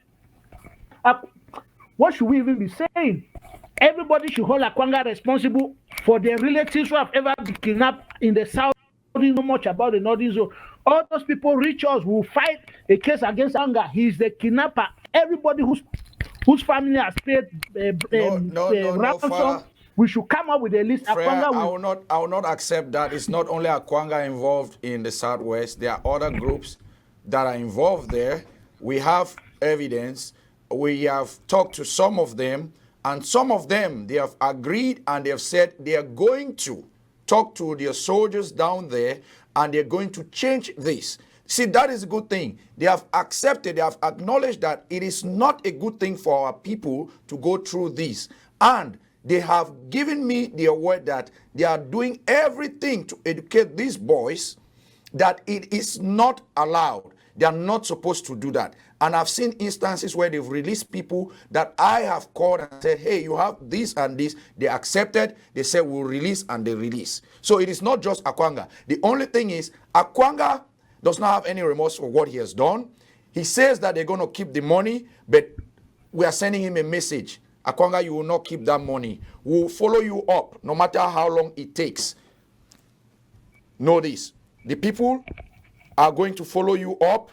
what should we even be saying? Everybody should hold Akwanga responsible for the relatives who have ever been kidnapped in the south. Don't know much about the northern zone. All those people reach us will fight a case against Anga. He's the kidnapper. Everybody whose family has paid ransom, Father. we should come up with a list. Friar, Akwanga I will not accept that. It's not only Akwanga involved in the Southwest. There are other groups that are involved there. We have evidence. We have talked to some of them, and some of them, they have agreed and they have said they are going to talk to their soldiers down there and they're going to change this. See, that is a good thing. They have accepted, they have acknowledged that it is not a good thing for our people to go through this. And they have given me their word that they are doing everything to educate these boys that it is not allowed. They are not supposed to do that. And I've seen instances where they've released people that I have called and said, hey, you have this and this. They accepted. They said, we'll release, and they release. So it is not just Akwanga. The only thing is, Akwanga does not have any remorse for what he has done. He says that they're going to keep the money, but we are sending him a message. Akwanga, you will not keep that money. We'll follow you up, no matter how long it takes. Know this. The people are going to follow you up,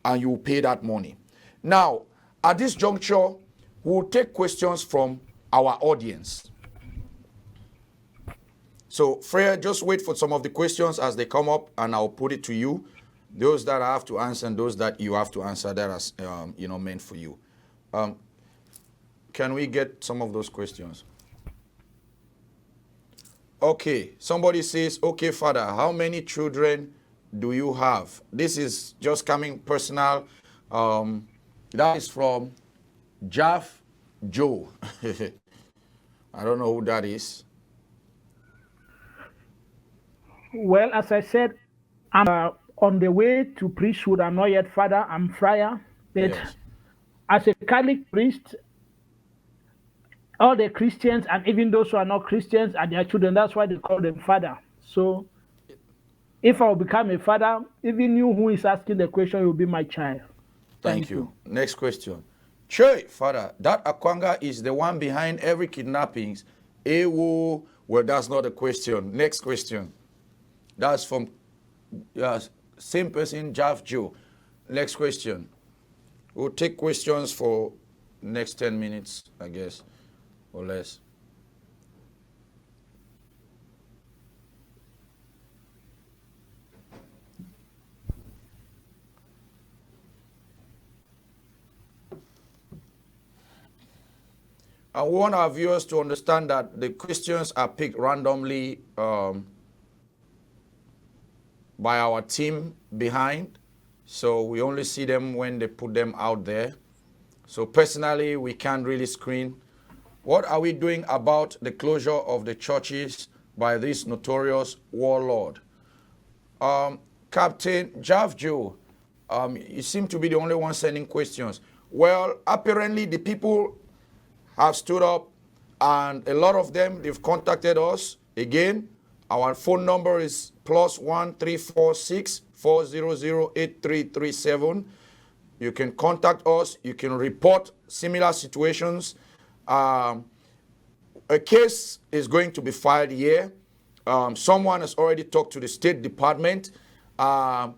and you will pay that money. Now, at this juncture, we'll take questions from our audience. So, Friar, just wait for some of the questions as they come up, and I'll put it to you. Those that I have to answer and those that you have to answer that are meant for you. Can we get some of those questions? Okay, somebody says, okay, Father, how many children do you have? This is just coming personal. That is from Jaff Joe. I don't know who that is. Well, as I said, I'm on the way to priesthood. I'm not yet father. I'm friar. But Yes. as a Catholic priest, all the Christians and even those who are not Christians are their children. That's why they call them father. So if I will become a father, even you who is asking the question, you will be my child. Thank you. Next question. Che, Father, that Akwanga is the one behind every kidnappings. Ewo. Well, that's not a question. Next question. That's from same person, Jaff Joe. Next question. We'll take questions for next 10 minutes, I guess, or less. I want our viewers to understand that the questions are picked randomly by our team behind. So we only see them when they put them out there. So personally, we can't really screen. What are we doing about the closure of the churches by this notorious warlord? Captain Jaff Joe, you seem to be the only one sending questions. Well, apparently the people have stood up, and a lot of them, they've contacted us. Again, our phone number is +1 346 400 8337. You can contact us. You can report similar situations. A case is going to be filed here. Someone has already talked to the State Department. And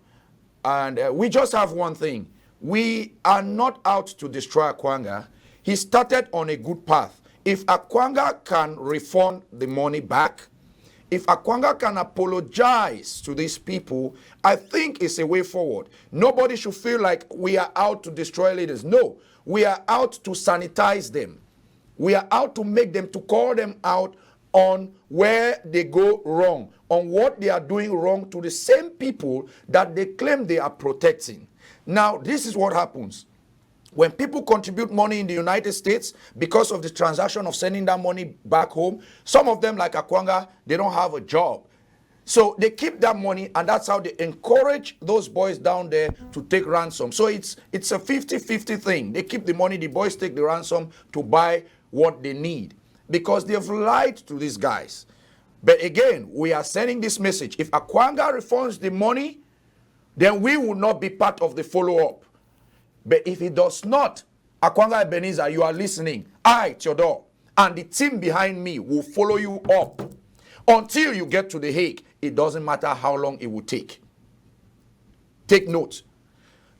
we just have one thing. We are not out to destroy Akwanga. He started on a good path. If Akwanga can refund the money back, if Akwanga can apologize to these people, I think it's a way forward. Nobody should feel like we are out to destroy leaders. No, we are out to sanitize them. We are out to make them, to call them out on where they go wrong, on what they are doing wrong to the same people that they claim they are protecting. Now, this is what happens. When people contribute money in the United States because of the transaction of sending that money back home, some of them, like Akwanga, they don't have a job. So they keep that money, and that's how they encourage those boys down there to take ransom. So it's a 50-50 thing. They keep the money, the boys take the ransom to buy what they need, because they've lied to these guys. But again, we are sending this message. If Akwanga refunds the money, then we will not be part of the follow-up. But if he does not, Akwanga Ebenezer, you are listening, I, Theodore, and the team behind me will follow you up until you get to The Hague. It doesn't matter how long it will take. Take note.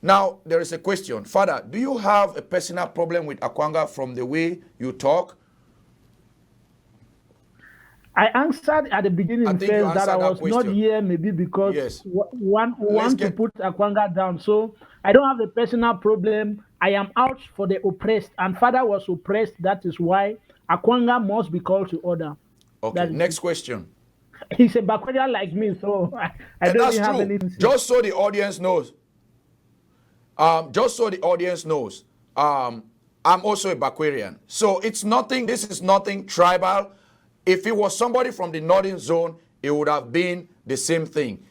Now, there is a question. Father, do you have a personal problem with Akwanga from the way you talk? I answered at the beginning I think you first that I answered that was not question. here maybe because Yes. one Let's want to get- put Akwanga down. So I don't have a personal problem. I am out for the oppressed, and Father was oppressed. That is why Akwanga must be called to order. Okay, That is next question. He's a Bakwadian like me, so I And don't that's even have true. anything to say. Just so the audience knows. I'm also a Bakwarian. So it's nothing, this is nothing tribal. If it was somebody from the northern zone, it would have been the same thing.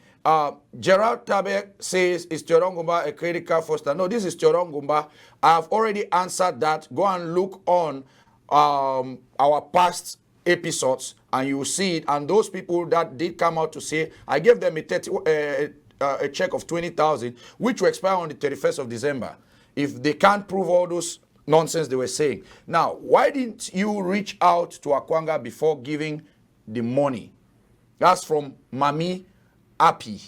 Gerald Tabek says, is Chorongumba a critical foster? No, this is Chorongumba. I've already answered that. Go and look on our past episodes and you will see it. And those people that did come out to say, I gave them a check of 20,000, which will expire on the 31st of December. If they can't prove all those nonsense they were saying. Now, why didn't you reach out to Akwanga before giving the money? That's from Mami Api.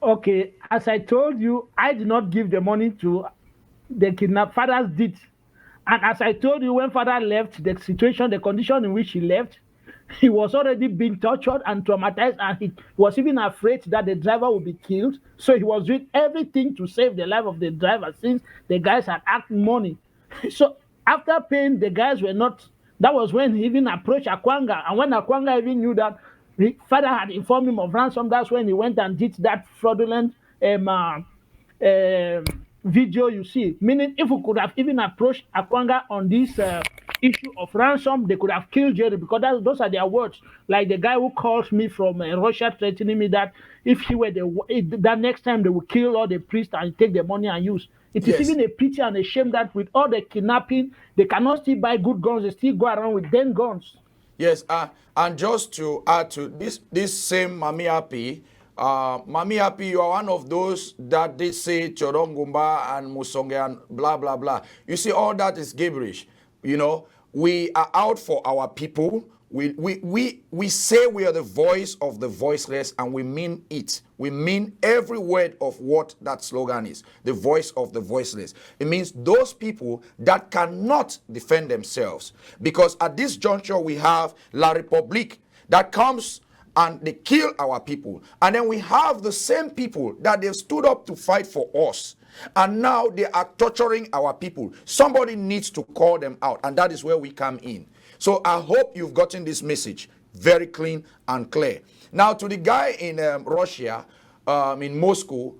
Okay, as I told you, I did not give the money to the kidnapped. Fathers did. And as I told you, when father left, the situation, the condition in which he left, he was already being tortured and traumatized, and he was even afraid that the driver would be killed. So he was doing everything to save the life of the driver since the guys had asked money. So after paying, the guys were not, that was when he even approached Akwanga. And when Akwanga even knew that the father had informed him of ransom, that's when he went and did that fraudulent video you see. Meaning, if we could have even approached Akwanga on this issue of ransom, they could have killed Jerry, because those are their words. Like the guy who calls me from Russia threatening me that if he were that next time they will kill all the priests and take the money and use. It is Yes. even a pity and a shame that with all the kidnapping, they cannot still buy good guns. They still go around with 10 guns. Yes, and just to add to this same Mami Api, Mami Api, you are one of those that they say Chorongumba and Musonge and blah, blah, blah. You see, all that is gibberish. You know, we are out for our people. We say we are the voice of the voiceless, and we mean it. We mean every word of what that slogan is, the voice of the voiceless. It means those people that cannot defend themselves. Because at this juncture, we have La République that comes and they kill our people. And then we have the same people that they've stood up to fight for us. And now they are torturing our people. Somebody needs to call them out, and that is where we come in. So I hope you've gotten this message very clean and clear. Now to the guy in Russia, in Moscow,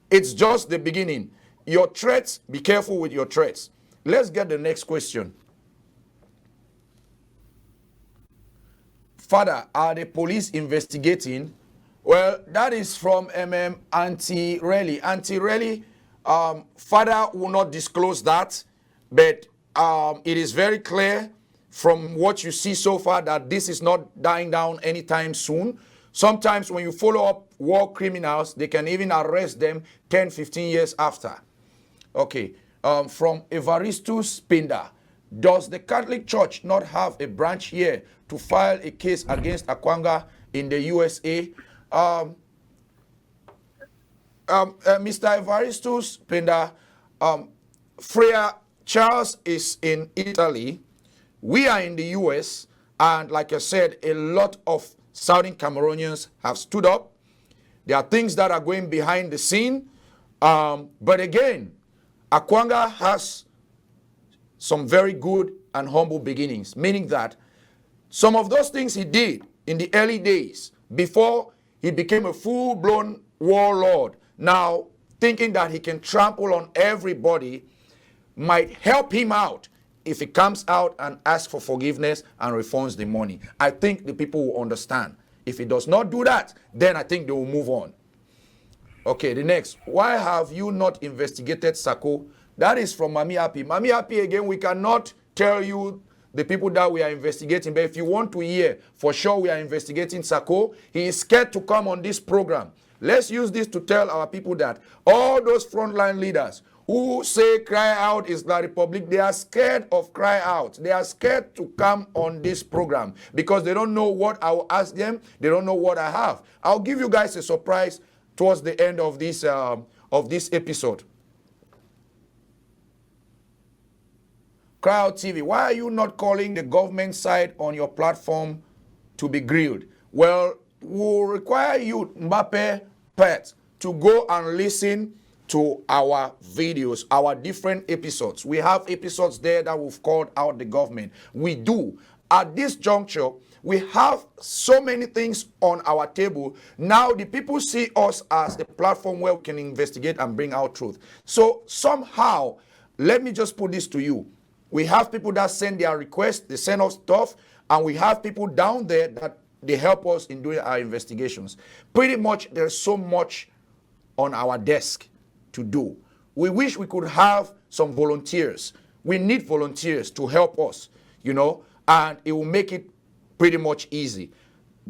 it's just the beginning. Your threats, be careful with your threats. Let's get the next question. Father, are the police investigating? Well, that is from Anti-Rally. Anti-Rally, Father will not disclose that, but it is very clear from what you see so far that this is not dying down anytime soon. Sometimes when you follow up war criminals, they can even arrest them 10, 15 years after. Okay, from Evaristus Pinda. Does the Catholic Church not have a branch here to file a case against Akwanga in the USA? Mr. Evaristus Pinda, Friar Charles is in Italy. We are in the US, and like I said, a lot of Southern Cameroonians have stood up. There are things that are going behind the scene. But again, Akwanga has some very good and humble beginnings, meaning that some of those things he did in the early days, before he became a full-blown warlord, now thinking that he can trample on everybody, might help him out if he comes out and asks for forgiveness and refunds the money. I think the people will understand. If he does not do that, then I think they will move on. Okay, the next. Why have you not investigated Sako? That is from Mami Happy. Mami Happy, again, we cannot tell you the people that we are investigating, but if you want to hear, for sure we are investigating Sako. He is scared to come on this program. Let's use this to tell our people that all those frontline leaders who say cry out is La Republic, they are scared of cry out. They are scared to come on this program because they don't know what I will ask them. They don't know what I have. I'll give you guys a surprise towards the end of this episode. Cry Out TV, why are you not calling the government side on your platform to be grilled? Well, we'll require you, Mbappe Pet, to go and listen to our videos, our different episodes. We have episodes there that we've called out the government. We do. At this juncture, we have so many things on our table. Now the people see us as a platform where we can investigate and bring out truth. So somehow, let me just put this to you. We have people that send their requests, they send us stuff, and we have people down there that they help us in doing our investigations. Pretty much there's so much on our desk to do. We wish we could have some volunteers. We need volunteers to help us, and it will make it pretty much easy.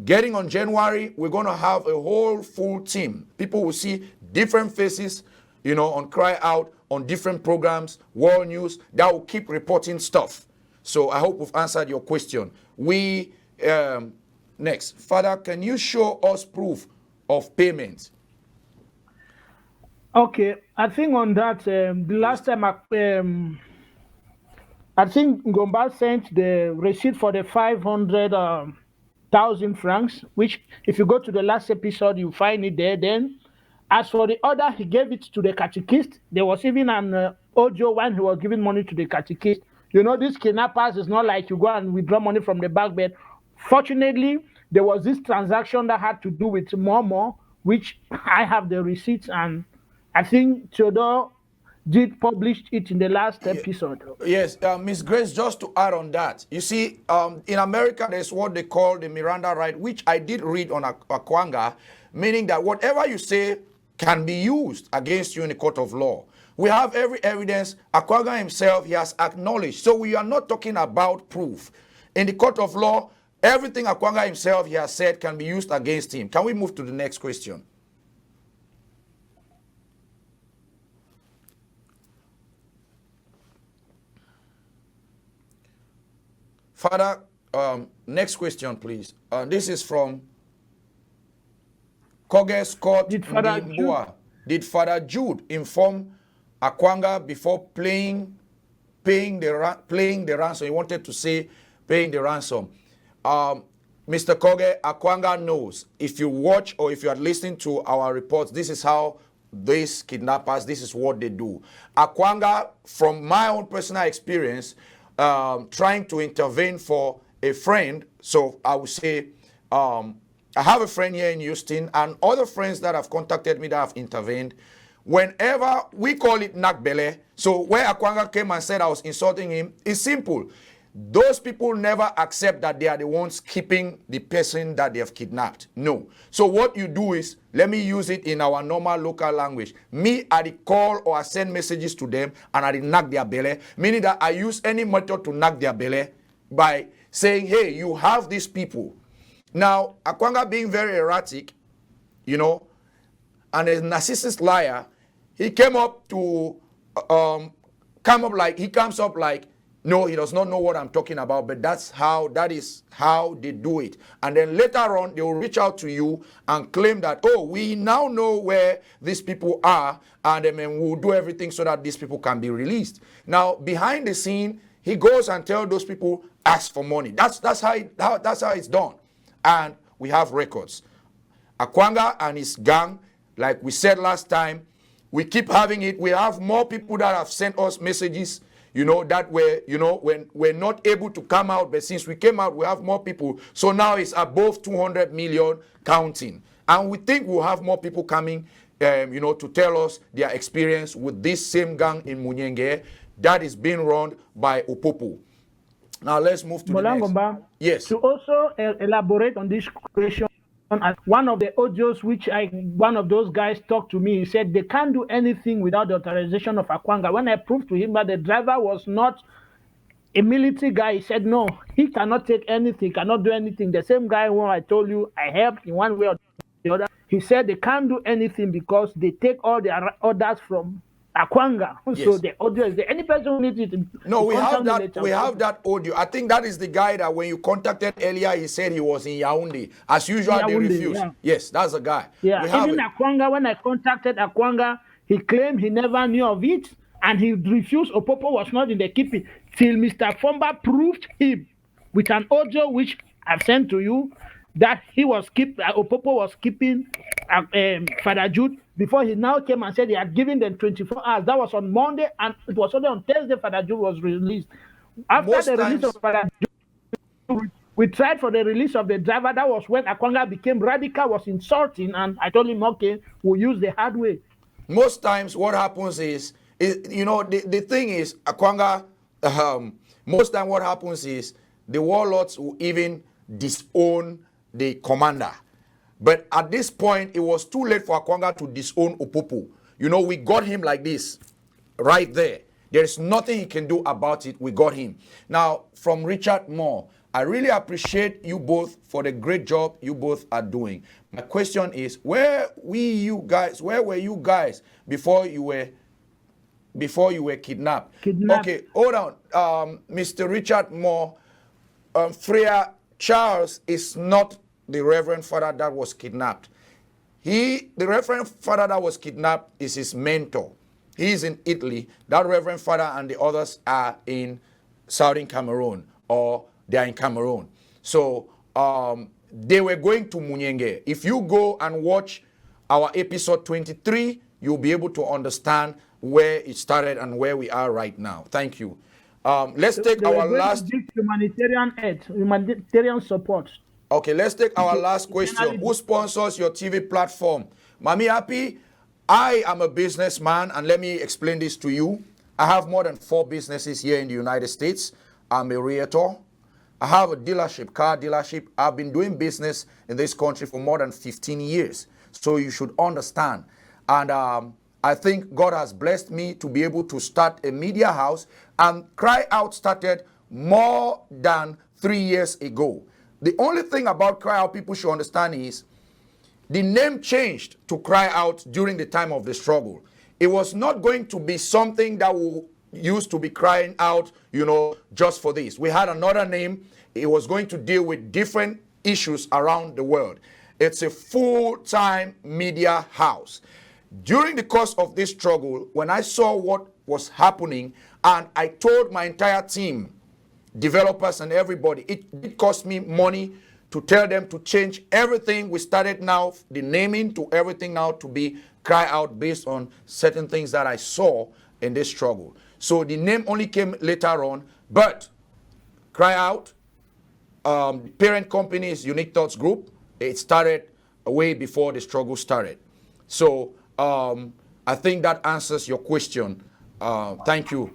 Getting on January, we're going to have a whole full team. People will see different faces, on Cry Out, on different programs, world news, that will keep reporting stuff. So I hope we've answered your question. Next, Father, can you show us proof of payment? Okay, I think on that, the last time I think Ngomba sent the receipt for the 500,000 francs, which if you go to the last episode, you find it there. Then, as for the other, he gave it to the catechist. There was even an audio when he was giving money to the catechist. These kidnappers is not like you go and withdraw money from the bank, but fortunately, there was this transaction that had to do with Momo, which I have the receipts, and I think Theodore did publish it in the last episode. Yes, Miss Grace, just to add on that, you see, in America, there's what they call the Miranda right, which I did read on Akwanga, meaning that whatever you say can be used against you in the court of law. We have every evidence. Akwanga himself, he has acknowledged. So we are not talking about proof. In the court of law, everything Akwanga himself, he has said, can be used against him. Can we move to the next question? Father, next question, please. This is from Koge Scott Mbua. Did Father Jude inform Akwanga before paying the ransom? He wanted to say paying the ransom. Mr. Koge, Akwanga knows. If you watch or if you are listening to our reports, this is how these kidnappers, this is what they do. Akwanga, from my own personal experience, trying to intervene for a friend, so I would say, I have a friend here in Houston and other friends that have contacted me that have intervened. Whenever we call it nakbele, so where Akwanga came and said I was insulting him, it's simple. Those people never accept that they are the ones keeping the person that they have kidnapped. No. So what you do is, let me use it in our normal local language. Me, I call or I send messages to them and I knock their belly, meaning that I use any method to knock their belly by saying, hey, you have these people. Now, Akwanga being very erratic, and a narcissist liar, he comes up like, no, he does not know what I'm talking about, but that is how they do it. And then later on, they will reach out to you and claim that, oh, we now know where these people are, and then we'll do everything so that these people can be released. Now, behind the scene, he goes and tells those people, ask for money. That's how it's done. And we have records. Akwanga and his gang, like we said last time, we keep having it. We have more people that have sent us messages, that when we're not able to come out, but since we came out, we have more people. So now it's above 200 million counting. And we think we'll have more people coming, to tell us their experience with this same gang in Munyenge, that is being run by Opopo. Now let's move to the next. Molangomba, Yes. to also elaborate on this question, one of the audios which one of those guys talked to me, he said they can't do anything without the authorization of Akwanga. When I proved to him that the driver was not a military guy, he said no, he cannot take anything, cannot do anything. The same guy who I told you I helped in one way or the other, he said they can't do anything because they take all their orders from Akwanga. Yes. So the audio is there. Any person who needs it. No, we have contact me that. later. We have that audio. I think that is the guy that when you contacted earlier, he said he was in Yaoundé. As usual, they Yaoundé, refused. yeah. Yes, that's the guy. Yeah, we have even it. Akwanga, when I contacted Akwanga, he claimed he never knew of it and he refused. Opopo was not in the keeping till Mr. Fomba proved him with an audio which I've sent to you that he was Opopo was keeping Father Jude before he now came and said he had given them 24 hours. That was on Monday and it was only on Thursday Father Jude was released. After Most the release times- of Father Jude, we tried for the release of the driver. That was when Akwanga became radical, was insulting, and I told him, okay, we'll use the hard way. Most times what happens is you know, the thing is, Akwanga, most time what happens is the warlords will even disown the commander. But at this point, it was too late for Akwanga to disown Opopo. You know, we got him like this, right there. There is nothing he can do about it. We got him. Now, from Richard Moore, I really appreciate you both for the great job you both are doing. My question is, where were you guys before you were kidnapped? Okay, hold on. Mr. Richard Moore, Friar Charles is not the Reverend Father that was kidnapped. The Reverend Father that was kidnapped is his mentor. He's in Italy. That Reverend Father and the others are in Southern Cameroon, or they are in Cameroon. So they were going to Munyenge. If you go and watch our episode 23, you'll be able to understand where it started and where we are right now. Thank you. Let's take our last humanitarian aid, humanitarian support. Okay, let's take our last question. Who sponsors your TV platform? Mami Happy, I am a businessman, and let me explain this to you. I have more than 4 businesses here in the United States. I'm a realtor. I have a dealership, car dealership. I've been doing business in this country for more than 15 years. So you should understand. And I think God has blessed me to be able to start a media house. And Cry Out started more than 3 years ago. The only thing about Cry Out people should understand is the name changed to Cry Out during the time of the struggle. It was not going to be something that will used to be crying out, you know, just for this. We had another name. It was going to deal with different issues around the world. It's a full-time media house. During the course of this struggle, when I saw what was happening, and I told my entire team, developers and everybody, it cost me money to tell them to change everything. We started now, the naming to everything now to be Cry Out based on certain things that I saw in this struggle. So the name only came later on, but Cry Out, parent company is Unique Thoughts Group. It started way before the struggle started. So I think that answers your question. Thank you.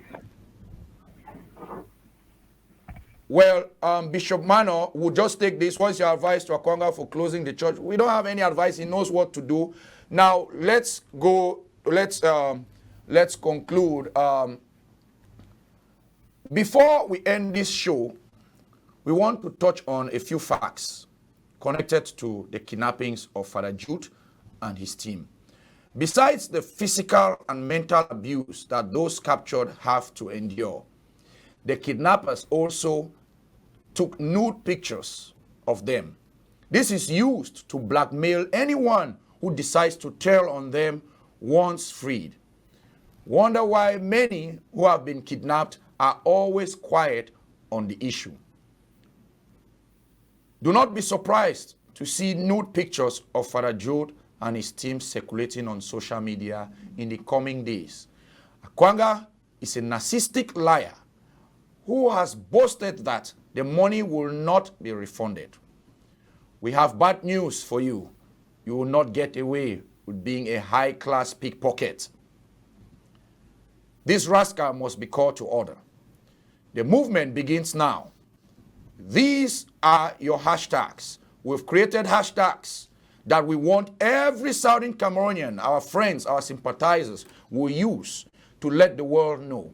Well, Bishop Mano will just take this. What's your advice to Akwanga for closing the church? We don't have any advice. He knows what to do. Now, let's go. Let's conclude. Before we end this show, we want to touch on a few facts connected to the kidnappings of Father Jude and his team. Besides the physical and mental abuse that those captured have to endure, the kidnappers also took nude pictures of them. This is used to blackmail anyone who decides to tell on them once freed. Wonder why many who have been kidnapped are always quiet on the issue. Do not be surprised to see nude pictures of Father Jude and his team circulating on social media in the coming days. Akwanga is a narcissistic liar who has boasted that the money will not be refunded. We have bad news for you. You will not get away with being a high-class pickpocket. This rascal must be called to order. The movement begins now. These are your hashtags. We've created hashtags that we want every Southern Cameroonian, our friends, our sympathizers, will use to let the world know.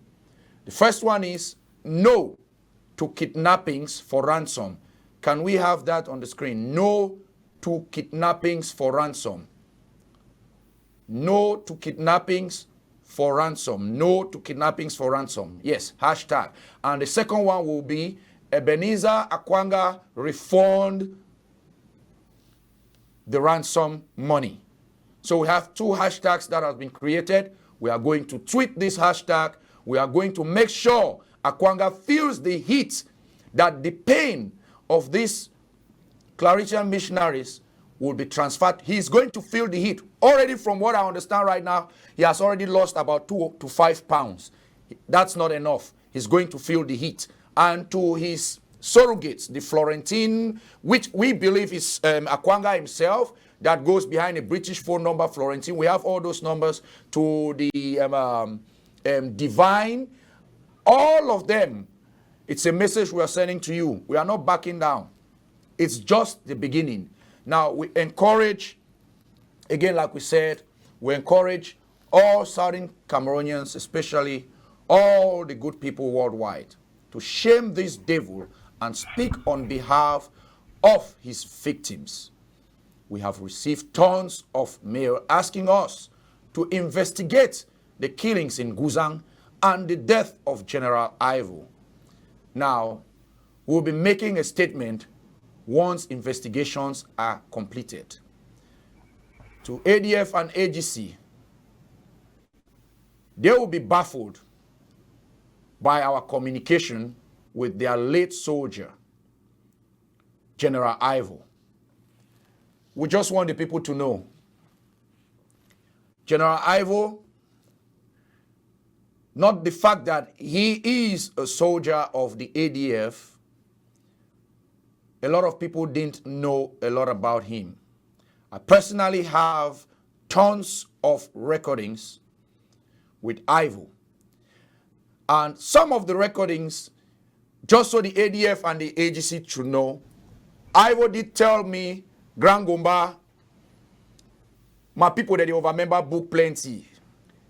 The first one is no to kidnappings for ransom. Can we have that on the screen? No to kidnappings for ransom. No to kidnappings for ransom. No to kidnappings for ransom. Yes, hashtag. And the second one will be Ebenezer Akwanga refund the ransom money. So we have two hashtags that have been created. We are going to tweet this hashtag. We are going to make sure Akwanga feels the heat, that the pain of these Claretian missionaries will be transferred. He's going to feel the heat. Already from what I understand right now, he has already lost about 2 to 5 pounds. That's not enough. He's going to feel the heat. And to his surrogates, the Florentine, which we believe is Akwanga himself, that goes behind a British phone number, Florentine. We have all those numbers to the Divine. All of them, it's a message we are sending to you. We are not backing down. It's just the beginning. Now, we encourage, again, like we said, we encourage all Southern Cameroonians, especially all the good people worldwide, to shame this devil and speak on behalf of his victims. We have received tons of mail asking us to investigate the killings in Guzang and the death of General Ivo. Now, we'll be making a statement once investigations are completed. To ADF and AGC, they will be baffled by our communication with their late soldier, General Ivo. We just want the people to know, General Ivo, not the fact that he is a soldier of the ADF, a lot of people didn't know a lot about him. I personally have tons of recordings with Ivo. And some of the recordings, just so the ADF and the AGC should know, Ivo did tell me, Grand Gomba, my people that they remember book plenty.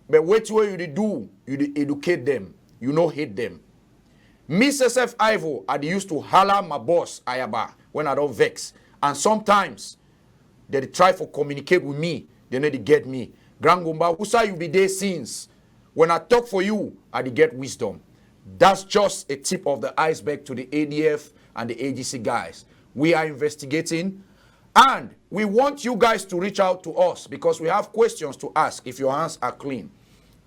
But what you do, you educate them. You no hate them. Me, SF Ivo, I used to holler my boss, Ayaba, when I don't vex. And sometimes, they try to communicate with me. They need to get me. Grand Gomba, who say you be there since? When I talk for you, I get wisdom. That's just a tip of the iceberg to the ADF and the AGC guys. We are investigating, and we want you guys to reach out to us because we have questions to ask if your hands are clean.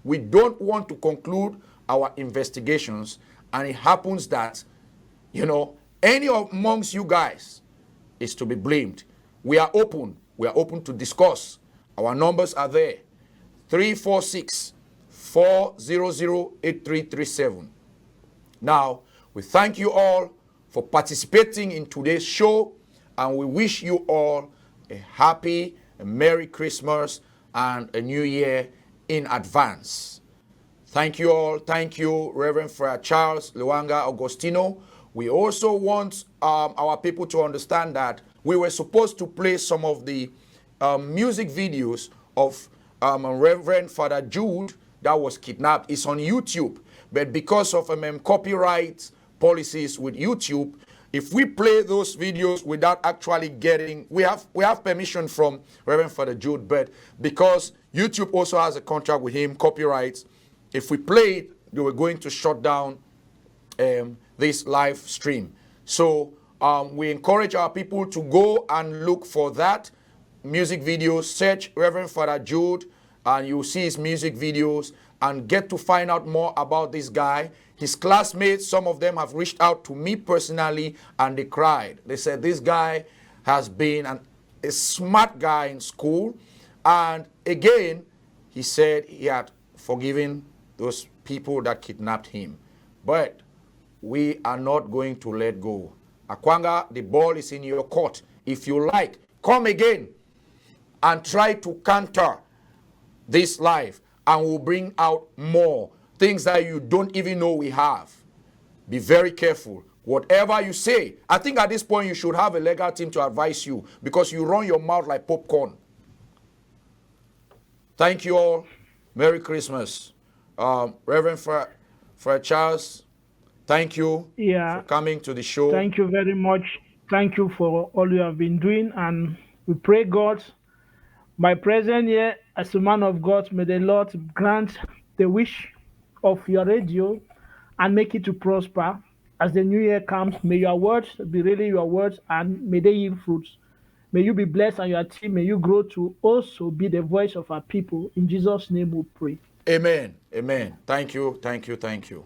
We don't want to conclude our investigations and it happens that, any amongst you guys is to be blamed. We are open. We are open to discuss. Our numbers are there. 346-400-8337. Now, we thank you all for participating in today's show, and we wish you all a happy, a Merry Christmas, and a New Year in advance. Thank you all. Thank you, Reverend Friar Charles, Lwanga, Augustino. We also want our people to understand that we were supposed to play some of the music videos of Reverend Father Jude that was kidnapped. It's on YouTube. But because of copyright policies with YouTube, if we play those videos without actually getting, we have permission from Reverend Father Jude, but because YouTube also has a contract with him, copyrights, if we play it, they were going to shut down this live stream. So we encourage our people to go and look for that music video. Search Reverend Father Jude, and you'll see his music videos and get to find out more about this guy. His classmates, some of them have reached out to me personally, and they cried. They said this guy has been a smart guy in school. And again, he said he had forgiven those people that kidnapped him. But we are not going to let go. Akwanga, the ball is in your court. If you like, come again and try to counter this life, and we'll bring out more things that you don't even know we have. Be very careful. Whatever you say, I think at this point you should have a legal team to advise you because you run your mouth like popcorn. Thank you all. Merry Christmas. Reverend Friar Charles, thank you Yeah. for coming to the show. Thank you very much. Thank you for all you have been doing. And we pray God, my presence here as a man of God, may the Lord grant the wish of your radio and make it to prosper. As the new year comes, may your words be really your words and may they yield fruits. May you be blessed and your team, may you grow to also be the voice of our people. In Jesus' name we pray. Amen. Amen. Thank you. Thank you. Thank you.